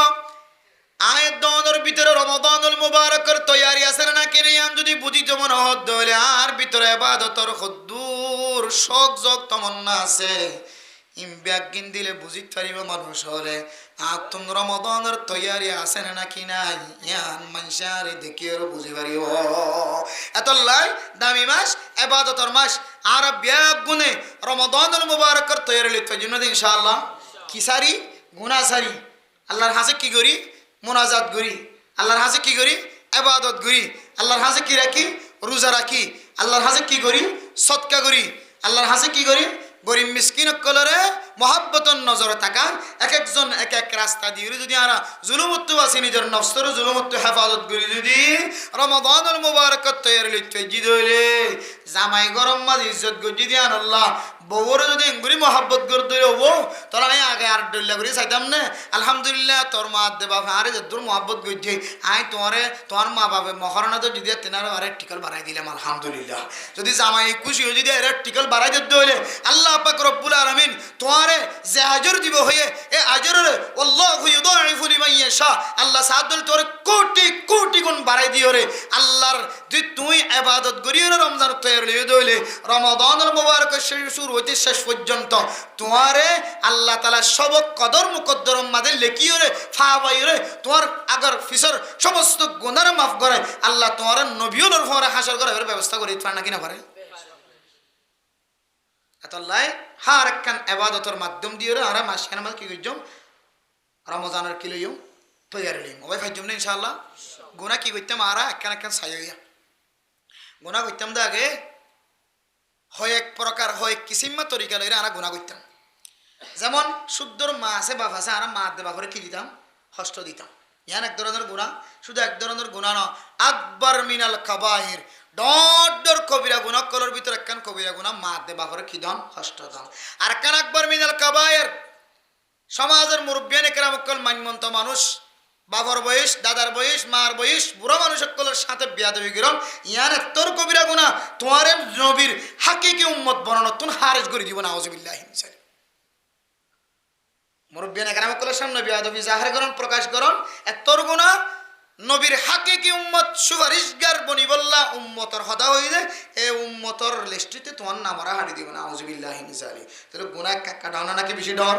আয়ের দনের ভিতরে রমাদানুল মুবারকের তৈয়ারি আছে না কেন যদি বুঝিতে মনে হত হলে আর ভিতরে ইবাদতর খুদ্দুর শোক জগ তমন্না আছে ইমব্যাগিন দিলে বুঝিতে পারিব মানুষ হলে আতুম রমাদানের তৈয়ারি আছে না কি নাই ইয়ান মানুষারে দেখি আর বুঝি পারিব এত লাই দামি মাস ইবাদতর মাস আর ব্যাগ গুনে রমাদানুল মুবারকের তৈয়ারি লিখতে জন্য ইনশাআল্লাহ কি সারি গুনাহ সারি আল্লাহর হাতে কি করি মুনাজাত করি আল্লাহর হাতে কি করি ইবাদত করি আল্লাহর হাতে কি রাখি রোজা রাখি আল্লাহর হাতে কি করি সদকা করি আল্লাহর হাতে কি করি গরিব মিসকিন কলরে মহাব্বতন নজরে থাকা এক একজন এক এক রাস্তা দিয়ে যদি আরা জুলুমত্ব আছে নিজের নফসর জুলুমত্ব হেফাজত করি যদি রমাদানুল মুবারকত তৈরি লিখতে জিদলে জামাই গরম মাঝ ইজ্জত গজি দিয়ান আল্লাহ বউর যদি এঙ্গুরি মহাব্বত করতে হবো তোরা আমি আগে আর ডল্লা করে চাইতাম না আলহামদুলিল্লাহ তোর মা দে বাবা আরে যদুর মহাব্বত গজি আই তোমার মা বাবা মহারণা তো যদি তেনার আরে টিকল বাড়াই দিলাম আলহামদুলিল্লাহ যদি জামাই খুশি হয়ে যদি আরে টিকল বাড়াই দিতে হইলে আল্লাহ পাক রব্বুল আলামিন তোমারে যে আজর দিব হয়ে এ আজরের আল্লাহু ইউদাইফু লিমান ইয়াশা আল্লাহ সাদল তোর কোটি কোটি গুণ বাড়াই দিও রে আল্লাহর যে তুই ইবাদত করিও না রমজান তৈরি হয়ে দইলে রমাদানুল মুবারক শুরু হইতে শেষ পর্যন্ত তোমারে আল্লাহ তাআলা সব কদর মুকদ্দর মাঝে লেখিও রে ফাওয়াই রে তোমার আগর ফিসর সমস্ত গুনাহ মাফ করে আল্লাহ তোমার নবীওর ঘরে হাসর করে ব্যবস্থা করে দিতে পারে না কিনা পারে এতলাই হার একখান ইবাদতের মাধ্যম দিয়ে আমরা মাসখান মাস কি করছম রমজানের কি লইম তৈরি লইম ওই ফাইজম না ইনশাআল্লাহ গুনাহ কি করতাম আমরা একখান একখান সাইয়া গুনাহ করতাম দা আগে হয় এক প্রকার হয় কিসিমা তরিকা লইরা আমরা গুনাহ করতাম যেমন শুদ্ধর মা আছে বাপ আছে আমরা মা দেবা করে কি দিতাম হস্ত দিতাম ইয়ান এক ধরনের গুনাহ শুধু এক ধরনের গুনাহ না আকবার মিনাল কাবাইর ডর কবিরা গুনাহ কলর ভিতর একখান কবিরা গুনাহ মা দেবা করে কি দান হস্ত দান আর কান আকবার মিনাল কাবাইর সমাজের মুরব্বিয়ানে কেরাম কল মানমন্ত মানুষ বাবার বয়স দাদার বয়স মার বয়স বুড়া মানুষ সকলের সাথে বিয়াদবি গিরম ইয়ান তোর কবিরা গুনাহ তোমার নবীর হাকিকি উম্মত বানানো তুন হারেজ করে দিব না আউযুবিল্লাহি মিন যালিক মুরব্বিয়ানে কেরাম কলের সামনে বিয়াদবি জাহির করন প্রকাশ করন তোর গুনাহ নবীর হাকিকি উম্মত সুপারিশগার বনি বল্লা উম্মতর হদা হই যায় এই উম্মতর লিস্টিতে তোমার নামরা হাড়ি দিব না আউযুবিল্লাহি মিন যালিক তাহলে গুনাহ কাকা ডাওনা নাকি বেশি ডর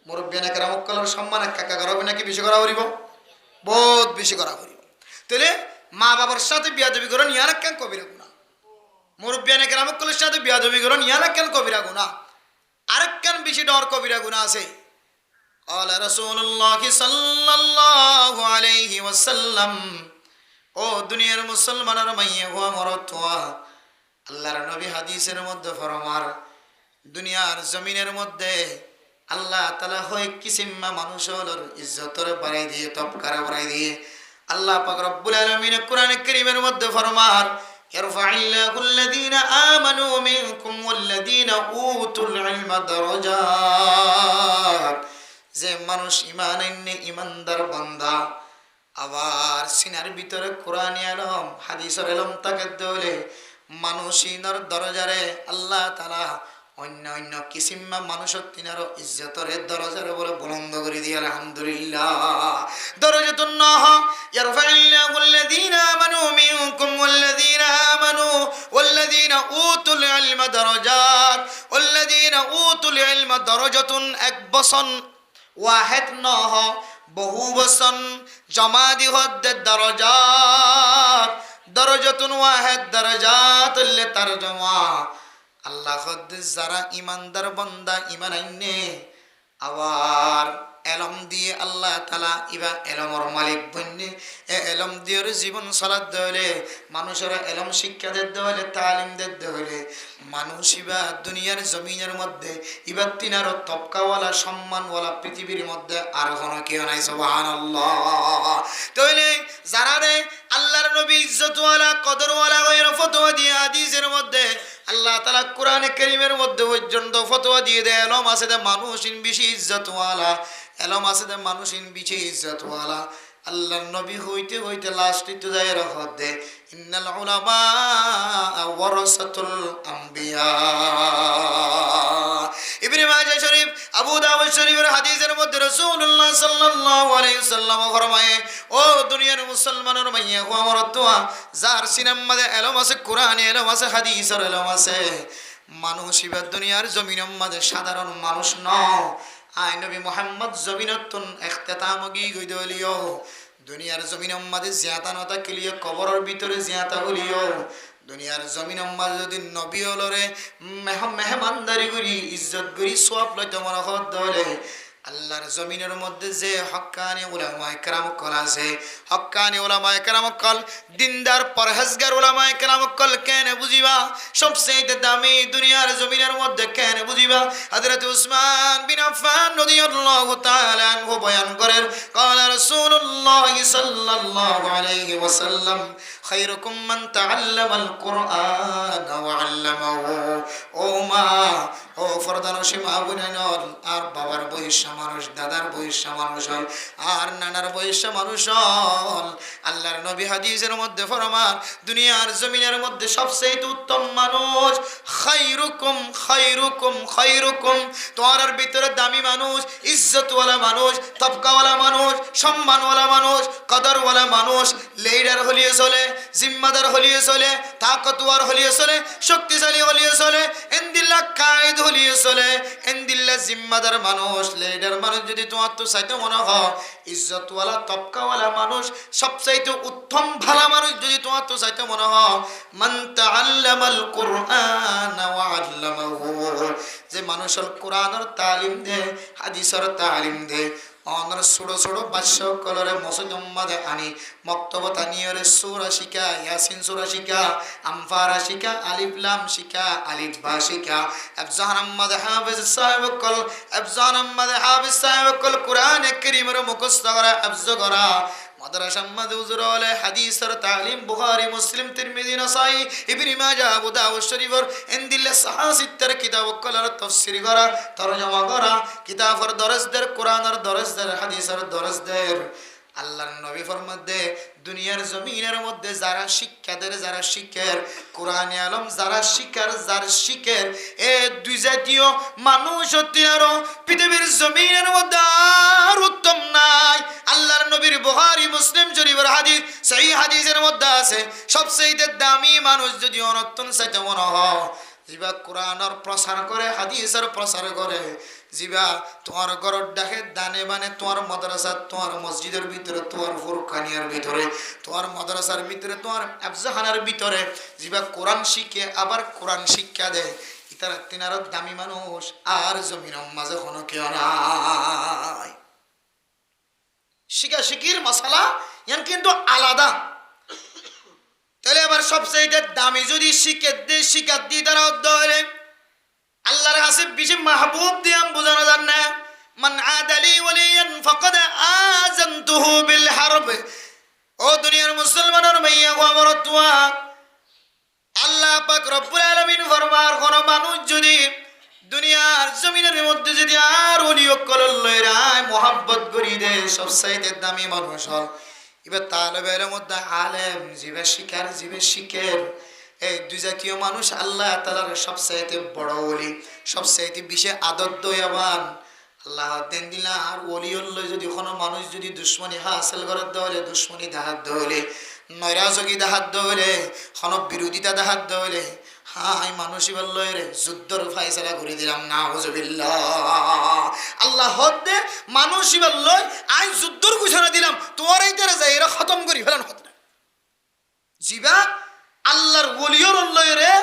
মুরব্বিয়ানে কেরাম কলের সম্মান কাকা করবে নাকি বেশি করা হইব বহুত বেশি করা হইব তাহলে মা বাবার সাথে বিয়াদবি করন ইয়ান কেন কবিরা গুনাহ মুরব্বিয়ানে কেরাম কলের সাথে বিয়াদবি করন ইয়ান কেন কবিরা গুনাহ আরেক বেশি ডর কবিরা গুনাহ আছে। قال رسول الله صلى الله عليه وسلم ও দুনিয়ার মুসলমানের মাইয়া ও মরতওয়া, আল্লাহর নবী হাদিসের মধ্যে ফরমার দুনিয়ার জমিনের মধ্যে আল্লাহ তাআলা হয় কিসিমা মানুষের ইজ্জতর বাড়াই দিয়ে তপকার বাড়াই দিয়ে আল্লাহ পাক রব্বুল আলামিন কোরআনে কারীমের মধ্যে ফরমার ইয়ারফাইল্লাহুল্লাযীনা আমানু মিনকুম ওয়াল্লাযীনা উতুল ইলমা দারাজাত, যে মানুষ ঈমান আননে ঈমানদার বান্দা আবার সিনার ভিতরে কোরআনী আলম হাদিসের আলম তাকে দলে মানুষিনর দরজারে আল্লাহ তাআলা অন্য অন্য কিসিমা মানুষের তিনারও ইজ্জতরে দরজারে বলে বুলন্দ করে দিয়ে আলহামদুলিল্লাহ। দরজাতুন নাহ ইয়ারফাইল্লাহুল্লাযীনা আমানু মিনকুম ওয়াল্লাযীনা আমানু ওয়াল্লাযীনা উতুল ইলমা দারাজাত, ওয়াল্লাযীনা উতুল ইলমা দারাজাতুন এক বসন ওয়াহিদ নহ বহু বসন জমা দিহদ্দে দরজাত, দরজাতুন ওয়াহিদ দরজাত লে তরজমা আল্লাহ খদ্দ যারা ইমানদার বান্দা ইমান আইনে আবার এলম দিয়ে আল্লাহ তাআলা ইবা এলমর মালিক বন্যে এ এলম দিয়ে জীবন চলার দলে মানুষের এলম শিক্ষা দিতে হলে তালিম দিতে হলে মানুষ ইবা দুনিয়ার জমিনের মধ্যে ইবা তিনার তবকাওয়ালা সম্মানওয়ালা পৃথিবীর মধ্যে আর কোনো কেউ নাই। সুবহানাল্লাহ। তাহলে যারা রে আল্লাহর নবী ইজ্জতওয়ালা কদরওয়ালা হয়ে ফতোয়া দিয়ে হাদিসের মধ্যে আল্লাহ তাআলা কোরআনে কারীমের মধ্যে পর্যন্ত ফতোয়া দিয়ে দেয় এলম আছে দে মানুষিন বেশি ইজ্জতওয়ালা, এলম আছে দে মানুষিন বেশি ইজ্জতওয়ালা। আল্লাহর নবী হইতে হইতে লাস্টে তো যায় রহত দে ইন্নাল উলামা ওয়ারাসাতুল আম্বিয়া। ইবনে মাজাহ শরীফ আবু দাউদ শরীফের হাদিসের মধ্যে রাসূলুল্লাহ সাল্লাল্লাহু আলাইহি ওয়াসাল্লাম ফরমায়ে ও দুনিয়ার মুসলমানের মাইয়া ও মরতওয়া, যার সিনার মধ্যে এলম আছে কোরআনে এলম আছে হাদিসের এলম আছে, মানুষ ইবা দুনিয়ার জমিনের মধ্যে সাধারণ মানুষ ন আয় নবী মুহাম্মদ জমিনতুন ইখতিতাম গি গইদলিও দুনিয়ার জমিনের মধ্যে জিয়াতা নতা কিলিয়ে কবরের ভিতরে জিয়াতা হলিও দুনিয়ার জমিনের মধ্যে যদি নবী হলরে মেহমানদারি করি ইজ্জত করি সওয়াব লইতে মনে হলে আল্লাহর জমিনের মধ্যে যে হক্কানি উলামায়ে কেরাম কল আছে, হক্কানি উলামায়ে কেরাম কল দিনদার পরহেজগার উলামায়ে কেরাম কল কেন বুঝিবা সবচেয়ে দামি দুনিয়ার জমিনের মধ্যে কেন বুঝিবা। হযরত উসমান বিন আফফান রাদিয়াল্লাহু তাআলা আনহু বয়ান করেন ক্বালা রাসূলুল্লাহ সাল্লাল্লাহু আলাইহি ওয়াসাল্লাম খায়রুকুম মান তাআল্লামাল কুরআন ওয়া আল্লামাহু। ও মা ও ফরদানশী মা বোনেরা আর বাবার বয়স্ক মানুষ দাদার বয়স্ক মানুষ আর নানার বয়স্ক মানুষ আল্লাহর নবী হাদিসের মধ্যে ফরমান দুনিয়ার জমিনের মধ্যে সবচেয়ে উত্তম মানুষ খায়রুকুম খায়রুকুম খায়রুকুম, তোমার ভিতরে দামি মানুষ ইজ্জতওয়ালা মানুষ তবকাওয়ালা মানুষ সম্মানওয়ালা মানুষ কদরওয়ালা মানুষ লিডার হলিয়ে চলে জিম্মাদার হলিয়ে চলে তাকতওয়ার হলিয়ে চলে শক্তিশালী হলিয়ে চলে ইনদিল্লাহ কায়েদ হলিয়ে চলে ইনদিল্লাহ জিম্মাদার মানুষ লিডার মানুষ যদি তোমার তো চাইতে মনে হয় ইজ্জতওয়ালা তবকাওয়ালা মানুষ সবচাইতে উত্তম ভালো মানুষ যদি তোমার তো চাইতে মনে হয় মান তাআল্লামাল কুরআন ওয়া আল্লামাহু, যে মানুষের কোরআনের তালিম দে হাদিসের তালিম দে অনর ছোট ছোট বাচ্চ কলরে মসজিদ উম্মাদে আনি মক্তবত আনিয়রে সূরা শিখা ইয়াসিন সূরা শিখা আমফারা শিখা আলিফ লাম শিখা আলিফ বা শিখা আফজান আহমদ হাফেজ সাহেব কল আফজান আহমদ হাফেজ সাহেব কল কোরআন কারীমের মুখস্থ করা আফজ করা মাদ্রাসা আহমদ হুজুর আলে হাদিসের তালিম বুখারী মুসলিম তিরমিজি নাসাই ইবনে মাজাহ আবু দাউদ শরীফের ইনদিল্লাহ সাহাসিত্তর কিতাব কলার তাফসীর করা তরজমা করা কিতাবের দরজদের কোরআনের দরজদের হাদিসের দরজদের আল্লাহর নবী ফরমাতে দুনিয়ার জমিনের মধ্যে যারা শিক্ষাদের যারা শিখের কোরআনে আলম যারা শিখার যার শিখের এ দুই জাতীয় মানুষ তিনারও পৃথিবীর জমিনের মধ্যে আর উত্তম নাই। আল্লাহর নবীর বুখারী মুসলিম শরীফের হাদিস সহিহ হাদিসের মধ্যে আছে সবচেয়ে দামি মানুষ যদি অনন্তন চাইতে মনে হয় জিবা কোরআনের প্রচার করে হাদিসের প্রচার করে জিবা তোমার ঘরের ডাকে দানে মানে তোমার মাদ্রাসা তোমার মসজিদের ভিতরে তোমার ফুরকানিয়ার ভিতরে তোমার মাদ্রাসার ভিতরে তোমার আফজাখানার ভিতরে জিবা কোরআন শিখে আবার কোরআন শিক্ষা দেয় ইতারা তিনারও দামি মানুষ আর জমিনের মাঝে কোনো কেউ নাই। শিখা শিখির মশালা ইয়ান কিন্তু আলাদা। তাহলে আবার সবচেয়ে দামি যদি শিকার দিয়ে তারা অধ্যয় আল্লাহর কাছে বেশি মাহবুব দিয়ে বোঝানো যান না। মান আদালি ওয়ালিয়ান ফাকাদ আযানতুহু বিল হারব। ও দুনিয়ার মুসলমানের মাইয়া গোবরতুয়া, আল্লাহ পাক রব্বুল আলামিন ফরমার কোন মানুষ যদি দুনিয়ার জমিনের মধ্যে যদি আর ওলি কলল লয়রায় মোহাব্বত করি দে, সবচাইতে দামি মানুষ হল এবার তালেবের মধ্যে আলেম, জীবে শিকার জীবে শিখের, এই দুই জাতীয় মানুষ আল্লাহ তাআলার সবচাইতে বড় ওলি, সবচাইতে বিশেষ আদর দয়াবান। আল্লাহ দেন দিলা আর ওলিউল্লাহ যদি কোনো মানুষ যদি দুশ্মনী হাসিল করে দলে, দুশ্মনী দাহাত দলে, নৈরাজগী দাহাত দলে, কোনো বিরোধিতা দাহাত দলে, হাই মানুষই বলল রে যুদ্ধর ফায়সালা করে দিলাম নাউজুবিল্লাহ। আল্লাহ হদে মানুষই বলল আই যুদ্ধর ঘোষণা দিলাম, তোমার এই তারা যাই এরা খতম করি ফেলান হত না। জিবা আল্লাহর ওলিয়র রে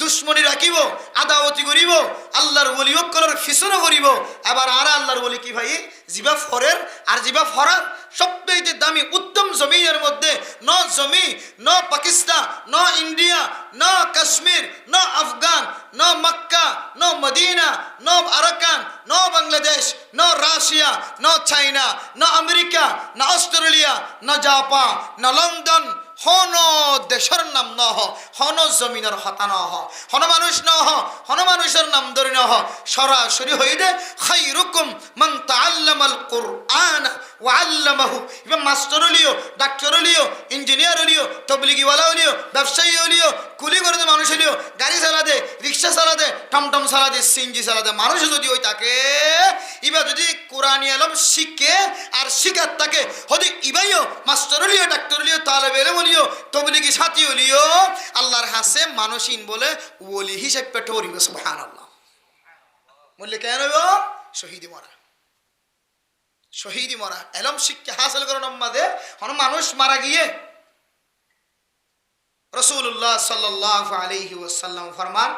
দুশ্মনী রাখিব, আদাওয়াতি করিব, আল্লাহর ওলি করার ফিসনা করিব। আবার আর আল্লাহর ওলি কি ভাই জিবা ফরের আর জিবা ফরার সবচেয়ে দামি উত্তম জমিনের মধ্যে ন জমি, ন পাকিস্তান, ন ইন্ডিয়া, ন কাশ্মীর, ন আফগান, ন মক্কা, ন মদিনা, ন আরাকান, ন বাংলাদেশ, ন রাশিয়া, ন চাইনা, ন আমেরিকা, ন অস্ট্রেলিয়া, ন জাপান, ন লন্ডন, হন দেশের নাম ন হন জমিনের হতা ন হন মানুষ ন হন মানুষের নাম ধরে ন সরাসরি হয়ে দে খাইরুকুম মান তাআল্লামাল কুরআন ওয়া আল্লামাহু। ইবা মাস্টার হলিও, ডাক্তার হলিও, ইঞ্জিনিয়ার হলিও, তবলিগি ওয়ালা হলিও, ব্যবসায়ী হলিও, কুলি করে দে মানুষ হলিও, গাড়ি চালা দে, রিক্সা চালা দে, টমটম চালা দে, সিনজি চালা দে, মানুষ যদি ওই তাকে ইবা যদি কোরআনি আলম শিখে আর শিখার তাকে হদি ইবাইও মাস্টার হলিও, ডাক্তার হলিও, তালেবে এলেম হলিও, তবলিগি সাথী হলিও, আল্লাহর হাসে মানুষিন বলে ওলি হিসেবে পেটে ওরিব। সুবহানাল্লাহ। বললে কেন হইব? শহীদি মরা, শহীদি মরা এলম শিক্ষা হাসিল করার নাম্বাদে হন মানুষ মারা গিয়ে রাসূলুল্লাহ সাল্লাল্লাহু আলাইহি ওয়াসাল্লাম ফরমান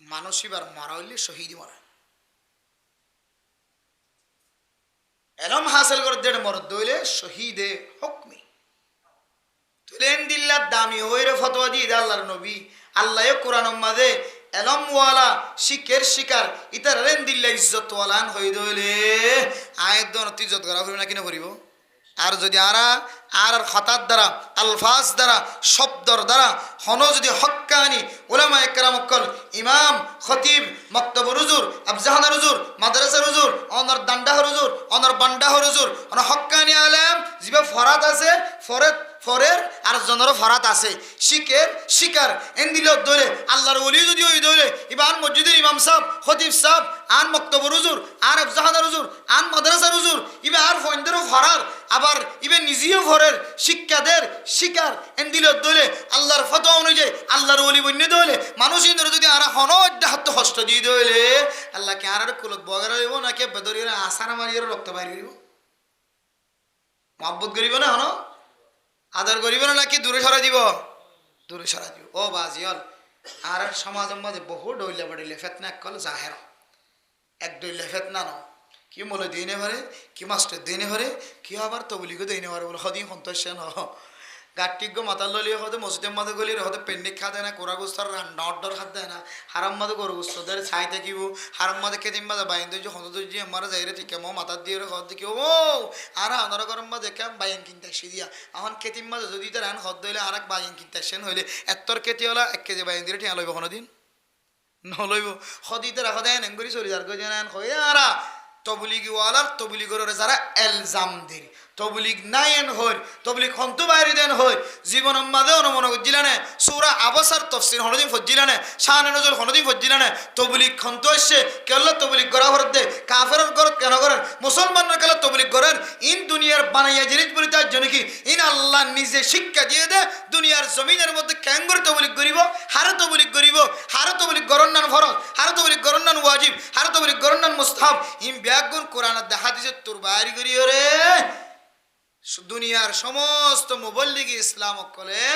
মানুষ এবার মারা হইলে শহীদি মরা। এলম হাসিল করে দেড় মরদ হইলে শহীদে হুকমি তুলেন দিল্লার দামি ওইরে ফতোয়া দিয়ে আল্লাহর নবী আল্লাহ কোরআন মাঝে এলমওয়ালা শিখের শিকার ইতার রেন দিল্লা ইজ্জতওয়ালান হয়ে দইলে আয়ের দন ইজ্জত করা হইব না কিনা করিব। আর যদি আর খাতার দ্বারা আলফাজ দ্বারা শব্দর দ্বারা হন যদি হক্কানি উলামা একরাম অকল ইমাম খতিব মক্তব হুজুর আফজাহানা হুজুর মাদ্রাসা হুজুর অনর দান্ডাহ হুজুর অনর বান্ডাহ হুজুর অন হক্কানি আলেম জিবা ফরাত আছে ফরের আর জনরও ফরাত আছে শিখের শিকার এন দিল দলে আল্লাহর ওলি যদি ওই দলে ইবার মসজিদের ইমাম সাহেব খতিব সাহেব আন মক্তব হুজুর আর আফজাহানা হুজুর আন মাদ্রাসা হুজুর ইবা আর ফয়েন্দেরও ফরার আবার ইবে নিজেও ফরের শিক্ষাদের শিকার এন দিল দলে আল্লাহর ফতোয়া অনুযায়ী আল্লাহর ওলি বন্য দলে মানুষ ইন্দর যদি আর হন হাত হস্ত দিয়ে দলে আল্লাহকে আর কুলত বগার হইব নাকি বেদরিরা আসার মারিয়ে রক্ত বাইর করিব মহব্বত করিব না হন আদর করিব না নাকি দূরে সরা দিব? দূরে সরা দিব। ও বাজিয়ল আর সমাজের মধ্যে বহু ডইলে বাড়িলে ফেতনা কল জাহের এক ডইলে ফেতনা ন কি মলে দিনে ভরে কি মাস্টার দিনে ভরে কি আবার তবলিগো দিনে ভরে বলে সদিন সন্তোষ ন গাটিজ্ঞ মাতাল ললিয়ে হতে মসজিদের মাঝে গলিয়ে হতে পেন্ডিক খাতে না কোরা গুস্তার নডর খাত দেয় না হারাম মাঝে গরু গুস্তদের ছাই থাকিব হারাম মাঝে কেদিন মাঝে বাইন দই হত দই আমার যাইরে ঠিক মো মাতার দিয়ে হত দেখি ও আর আনার গরম মাঝে কেম বাইন কিনতে আসি দিয়া এখন কেতিম মাঝে যদি তার আন হত দইলে আর এক বাইন কিনতে আসেন হইলে এত্তর কেতি হলা 1 কেজি বাইন দিয়ে ঠিয়া লইব কোনোদিন নলইব সদিতে রাখা দেয় নেন করি চলি যার কই জানেন হয়ে আর তবলিগওয়ালার তবলিগর যারা এলজাম দিন তবলিগ নাইন হয় তবলিগ হন্তু বাইরে দেন হয় জীবন মাঝে অনুমন করছিলেন সূরা আবাসার তফসির হনদিন ফজিলেন শানে নজর হনদিন ফজিলেন তবলিগ হন্তু আসছে কেল্লা তবলিগ করা হরত দে কাফেরের ঘর কেন করেন মুসলমানরা কেলা তবলিগ করেন ইন দুনিয়ার বানাইয়া জিনিস বলি তার জন্য কি ইন আল্লাহ নিজে শিক্ষা দিয়ে দে দুনিয়ার জমিনের মধ্যে কেন করে তবলিগ করিব হারে তবলিগ করিব হারে তবলিগ গরন্নান ফরজ হারে তবলিগ গরন্নান ওয়াজিব হারে তবলিগ গরন্নান মুস্তাহাব ইন ব্যাগুন কোরআন দেখা দিছে তোর বাইরে করিও রে দুনিয়ার সমস্ত মুবল্লিগি ইসলাম কলে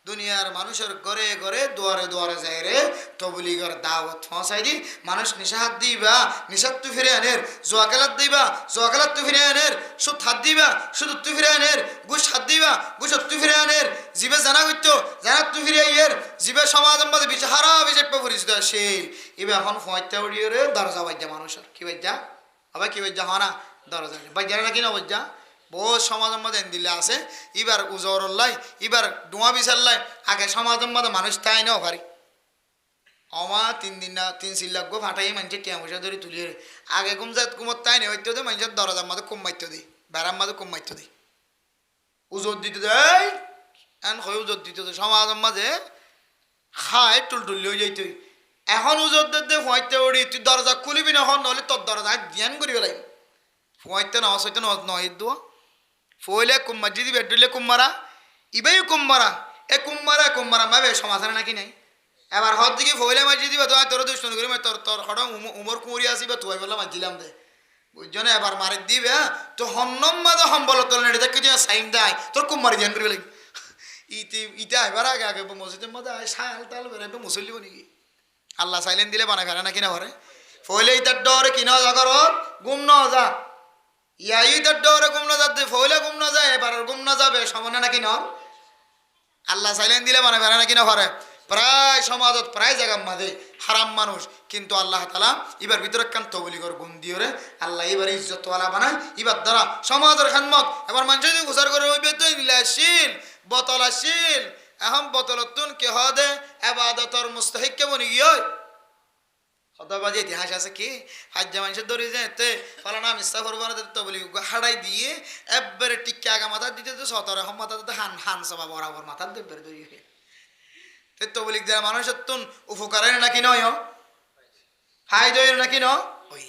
দুনিয়ার মানুষের ঘরে ঘরে দুয়ারে দুয়ারে যায় রে তবলিগের দাওয়াত পৌঁছাই দি মানুষ নিশাহাত দিবা নিশাত তু ফিরে আনের জোয়া খেলাত দিবা জোয়া খেলাত তু ফিরে আনের সুদ হাত দিবা সুদ তু ফিরে আনের ঘুষ হাত দিবা ঘুষ তু ফিরে আনের জিবে জানা করতো জানা তু ফিরে আইয়ের জিবে সমাজের মধ্যে বিচারা বিজেপি পরিচিত সেই এবার এখন ফয়তা উড়িয়ে রে দরজা বাজ্যা মানুষের কি বাজ্যা আবার কি বাজ্যা হয় না দরজা বাজ্যা নাকি না বাজ্যা বহুত সমাজের মধ্যে দিলে আছে এবার উজরল্লাই এবার ডুয়া বিচারলাই আগে সমাজের মধ্যে মানুষ তাই নাও পারি অমা 3 দিন না 3 সিল্লাক গো ফাটাই মানুষের টিয়া পয়সা ধরে তুলিয়ে আগে গুমজাত কুমত তাই নেই হইতে দে মানুষের দরজার মধ্যে কম মাইতে দিই বেড়ার মধ্যে কম মাইতে দিই উজর দিতে দেয় এন হয় উজর দিতে দে সমাজের মাঝে খায় টুলটুলি হয়ে যাইতে এখন উজর দে ফয়তে উড়ি তুই দরজা খুলিবি না এখন নহলে তোর দরজা জ্ঞান করিবে লাগবে ফয়তে না হইতে নয় দোয়া ফইলে কুম্মার যদি বেডুলে কুম্মারা ইবেই কুম্মারা কুম্মারা মাবে সমাধান নাকি নাই এবার হদ দিকে ফইলে মাঝি দিবা তো তোর দুষ্ট করি তোর তোর হঠাৎ উমর কুঁড়ি আসিবা তুই বললাম মাঝিলাম দে বুঝছো না এবার মারি দিবে তো হন্নম মাদা সম্বল তোর নেড়ে দেখে দিয়ে সাইন দেয় তোর কুম্মারি ধ্যান করিবে লাগে ইটা এবার আগে আগে মসজিদের মধ্যে শাল তাল বেড়াবে মুসল্লিব নাকি আল্লাহ সাইলেন দিলে বানা ফেলে না কিনা ঘরে ফইলে ইটার ডরে কিনা যা কর গুম ন যা ইয়াইদার ডরে গুম না যাতে ফইলে গুম না যায় এবার গুম না যাবে সমানে নাকি ন আল্লাহ সাইলেন দিলে বানা ফেলে না কিনা ঘরে প্রায় সমাজত প্রায় জায়গার মাঝে হারাম মানুষ কিন্তু আল্লাহ তালা এবার ভিতরে কান তবলিগর গুণ দিয়ে রে আল্লাহ এবার ইজ্জতওয়ালা বানায় এবার দ্বারা সমাজের খানমত এবার মানুষ যদি গোসার করে ওইবে তো নীলাশীল বতলাশীল এখন বতলতুন কে হদে এবাদতর মুস্তাহিক কে বনি গিয়ে হতবাজি ইতিহাস আছে কি হাজ্জা মানুষের দৌড়ি যেতে ফলানা মিস্তা করবো না তো বলি হাড়াই দিয়ে একবারে টিকে আগা মাথা দিতে তো সতর এখন মাথা হান হান সবা বরাবর মাথার দেবের দৌড়ি তবলিক যারা মানুষের তুন উপকার নাকি নয় ফায়দা নাকি ন ওই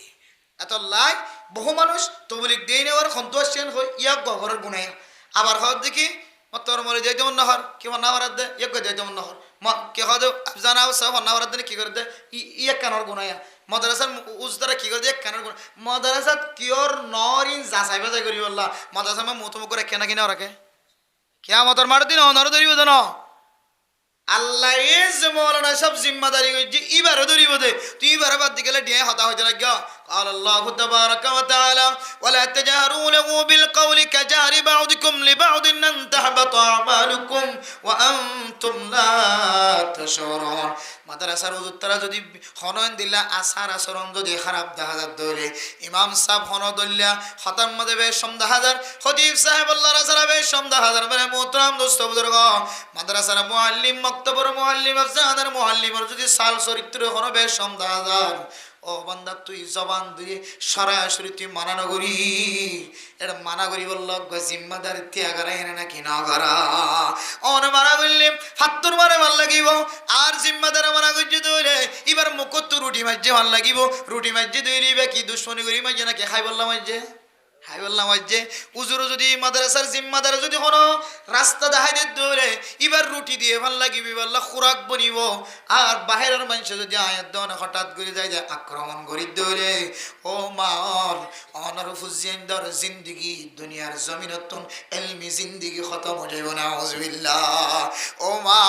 এত লাই বহু মানুষ তবলিক দিয়ে নেওয়ার সন্তোষেন হই ইয়াক ঘরের গুণাই আবার হর দেখি তোর মরে যাইতে মন নহর কি না বারাত দে ইয়াক যাইতে মন নহর কে হদে জানা সব না বারাত দে কি করে দে ইয়াক কানর গুণাইয়া মাদ্রাসার উজদারা কি করে দে কানর গুণ মাদ্রাসাত কিয়র নরিন যাচাই বাজাই করি বললা মাদ্রাসা মা মুতমুক করে কেনা কিনা রাখে কিয়ামতের মার দিন অনর ধরিব জানো আল্লাহ এজ মৌলানা সব জিম্মাদারি করছে এবারও ধরিব দে তুই এবার বাদ দিকে ডিয়ে হতা হইতে লাগ قال الله تبارك وتعالى ولا تجهروا له بالقول كجهر بعضكم لبعض أن تحبط أعمالكم وأنتم لا تشعرون মাদ্রাসার হুজুর তারা যদি হনন দিলা আসার আচরণ যদি খারাপ দেখা যায় দলে ইমাম সাহেব হন দল্লা খতম মধ্যে বেশ সমদা হাজার খতিব সাহেব আল্লাহ রাসারা বেশ সমদা হাজার মানে মোহতরম দোস্ত বুজুর্গ মাদ্রাসার মুআল্লিম মক্তবর মুআল্লিম আফজাদার মুআল্লিমর যদি সাল চরিত্র হন বেশ সমদা হাজার ও বান্দা তুই জবান দিয়ে সরাসরি তুই মানা করি এটা মানা করি বলল জিম্মাদার ত্যাগারা এনে নাকি না করা অন মানা করলে হাত্তর মারে ভাল লাগিব আর জিম্মাদার মানা করছে দইলে এবার মুখত তো রুটি মাঝে ভাল লাগিব রুটি মাঝে দইলিবে কি দুশ্মনী করি মাঝে নাকি খাই বললাম মাঝে হাই বললাম যে উজুর যদি মাদ্রাসার জিম্মাদার যদি হনো রাস্তা দেখাই দে দৌড়ে এবার রুটি দিয়ে ভাল লাগিবি বললা খুরাক বনিব আর বাহিরের মানুষ যদি আয়াত দেওয়া হঠাৎ করে যায় যে আক্রমণ করি দৌড়ে ও মার অনর ফুজিয়ানদার জিন্দগি দুনিয়ার জমিনতন এলমি জিন্দগি খতম হয়ে যাইব না আউযুবিল্লাহ ও মা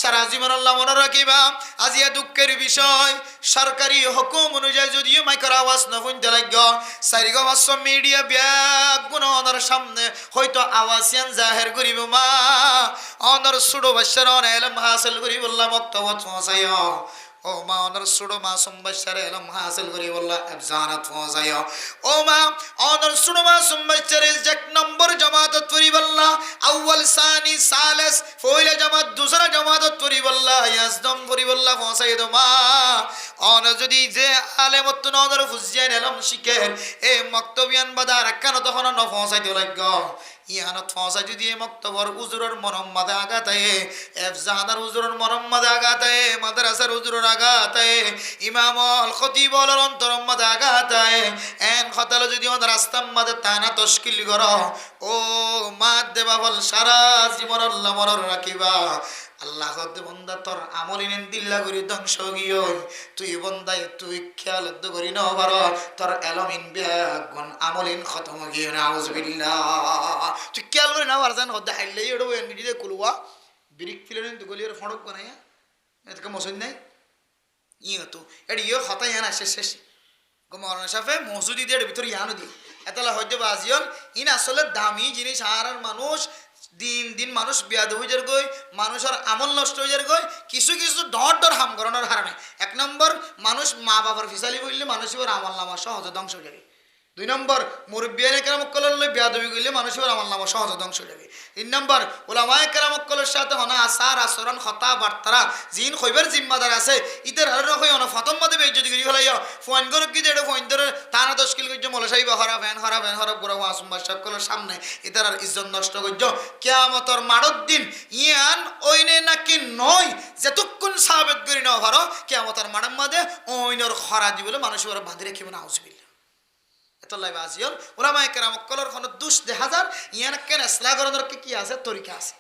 সারা জীবন আল্লাহ মনে রাখিবা আজিয়া দুঃখের বিষয় সরকারি হুকুম অনুযায়ী যদিও মাইকের আওয়াজ না শুনতে লাগ সারিগো মাস মিডিয়া গুণর সামনে হয়তো আওয়াজিয়ান জাহের করিব মা অনর সুড়ো বাচ্চার এলম হাসিল করি বললাম বক্তব্য পৌঁছায় ও মা অনর সুড়ো মাসুম বাচ্চার এলম হাসিল করি বললাম আফজানাত পৌঁছায় ও মা অনর সুড়ো মাসুম বাচ্চার এক নম্বর জামাতত করি বললা আউয়াল সানি সালেস ফয়লা জামাত দুসরা জামাতত করি বললা ইয়াজদম করি বললা পৌঁছায় তো মা অন যদি যে আলেমত নজর ফুজিয়ান এলম শিখের এ মক্তবিয়ান বাদার কেন তখন ন পৌঁছাইতে লাগ ইয়ানত পৌঁছাই যদি এ মক্তবর উজুরের মরম্মাদে আঘাতায় এফজাহাদার উজুরের মরম্মাদে আঘাতায় মাদ্রাসার উজুরের আঘাতায় ইমামল খতিবল অন্তরম্মাদে আঘাতায় এন খতাল যদি ওদের রাস্তার মাঝে তানা তশকিল কর ও মাদ দেবা বল সারা জীবন আল্লাহ মরর রাখিবা আল্লাহ বন্দা তোর আমলিন দিল্লা করি ধ্বংস গিয়ে তুই বন্দায় তুই খেয়াল করি ন পার তোর এলমিন বেগুন আমলিন খতম গিয়ে না আউযুবিল্লাহ তুই খেয়াল করি না পারছেন হদ্দে হাইলেই ওটা এনগিডিতে কুলুয়া বিরিক ফিলেন তো গলিয়ার ফড়ক বানাইয়া এতকে মসজিদ নাই ইয়ে তো এটা ইয়ে হতা ইয়ান আসে শেষ মৌলানা সাহেব মসজিদ দিয়ে ভিতরে ইয়ানো দিই এতলা হয়তো বাজিয়ল ইন আসলে দামি জিনিস আর মানুষ দিন দিন মানুষ বিয়াদ হয়ে যার গই মানুষের আমল নষ্ট হয়ে যার গই কিছু কিছু ডর হাম করানোর হারানে এক নম্বর মানুষ মা বাবার ফিসালি বললে মানুষের আমল নামা সহজে ধ্বংস হয়ে যাবে দুই নম্বর মুরব্বিয়ানে কেরামক্কলের লই বিয়াদবি করলে মানুষের আমল নামা সহজে ধ্বংস হয়ে যাবে তিন নম্বর ওলামায়ে কেরামক্কলের সাথে হনা আসার আচরণ হতা বার্তারা জিন খৈবের জিম্মাদার আছে ইদের আর নয় অন ফতম মধ্যে বেজ্জতি করি ফেলাইয়া ফোন করে কি দেড় ফোন ধরে টানা 10 কিলো করছে মলে সাহেব হরা বুড়া আসুম্বা সকলের সামনে ইদের আর ইজ্জত নষ্ট করছো কিয়ামতের মাড়র দিন ইয়ান ওইনে নাকি নয় যেতক্ষণ সাহাবেত করি না ভারো কিয়ামতের মাড়ের মধ্যে ওইনের খরা দিবলে মানুষের বাঁধি রেখে না আউজবিল্লা এতলাই বাজিয়ল ওলামায়ে কেরামক্কলের কোনো দুষ দেখা যার ইয়ান কেন ইসলাহ করানোর কি আছে তরিকা আছে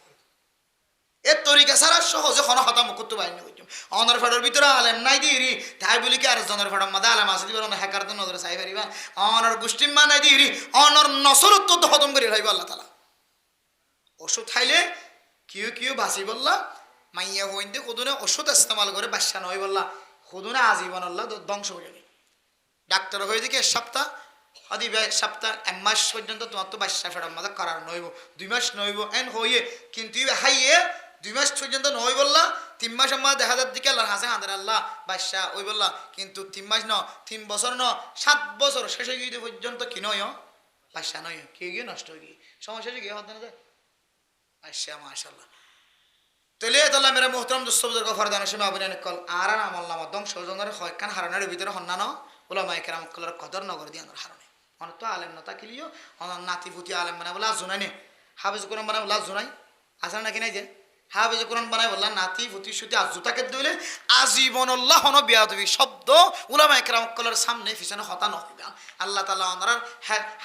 এর তরিকা ছাড়া সহজে কোনো হতা মুকুত্তু বাইনি হইতাম অনর ফেডার ভিতরে আলেম নাই দিরি তাই বলি কি আর জনের ফেডার মাদা আলেম আছে দিবার না হ্যাকার তো নজরে চাই পারিবা অনর গোষ্ঠী মানে দিরি অনর নসরত তো খতম করে রাখবে আল্লাহ তাআলা ওষুধ খাইলে কিউ বাসি বললা মাইয়া হইতে খুদুনে ওষুধ ইস্তেমাল করে বাচ্চা নয় বললা খুদুনে আজীবন আল্লাহ ধ্বংস হয়ে যাবে ডাক্তার হয়ে দেখে সপ্তাহ আদি সপ্তাহ 1 মাস পর্যন্ত তোমার তো বাচ্চা ফেরার মাঝে করার নইব 2 মাস নইব এন হইয়ে কিন্তু হাইয়ে 2 মাস পর্যন্ত নই বললা 3 মাস আমার দেখা যার দিকে আল্লাহ হাসে হাঁদের আল্লাহ বাচ্চা ওই বললা কিন্তু 3 মাস 3 বছর 7 বছর শেষে গিয়ে পর্যন্ত কি নয় বাচ্চা নয় কে গিয়ে নষ্ট হয়ে গিয়ে সমস্যা গিয়ে হতে না যায় বাচ্চা মাশাআল্লাহ তাহলে তাহলে মেরা মোহতরম দোস্তবুজুর্গ ফরদান শুনে আবুনান কল আর আমল নামা ধ্বংস জনের হয় কান হারানোর ভিতরে হন্নানো ওলামায়ে কেরামক্কলের কদর নগর দিয়ে আনার হারণে অনেক তো আলেম নতা কিলিও অনেক নাতি ফুটি আলেম বানায় বলে জোনাই নে হাফেজ কোরআন বানায় বলে জোনাই আসলে নাকি নাই যে হাফেজ কোরআন বানায় বললা নাতি ফুটি সুতি আজুতাকে দইলে আজীবন আল্লাহ হন বিয়াদবি শব্দ উলামায়ে কেরামক্কলের সামনে পিছনে হতা নহিবা আল্লাহ তাআলা ওনার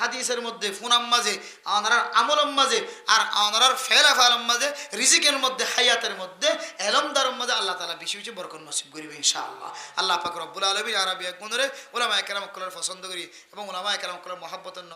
হাদিসের মধ্যে ফুনাম মাঝে ওনার আমলম মাঝে আর ওনার ফেলাফালম মাঝে রিজিকের মধ্যে হায়াতের মধ্যে এলমদারের মধ্যে আল্লাহ তাআলা বেশি বেশি বরকত নসিব করিবে ইনশাআল্লাহ আল্লাহ পাক রব্বুল আলামিন আরবি এক বন্ধুরে উলামায়ে কেরামক্কলের পছন্দ করি এবং উলামায়ে কেরামক্কলের মহব্বতের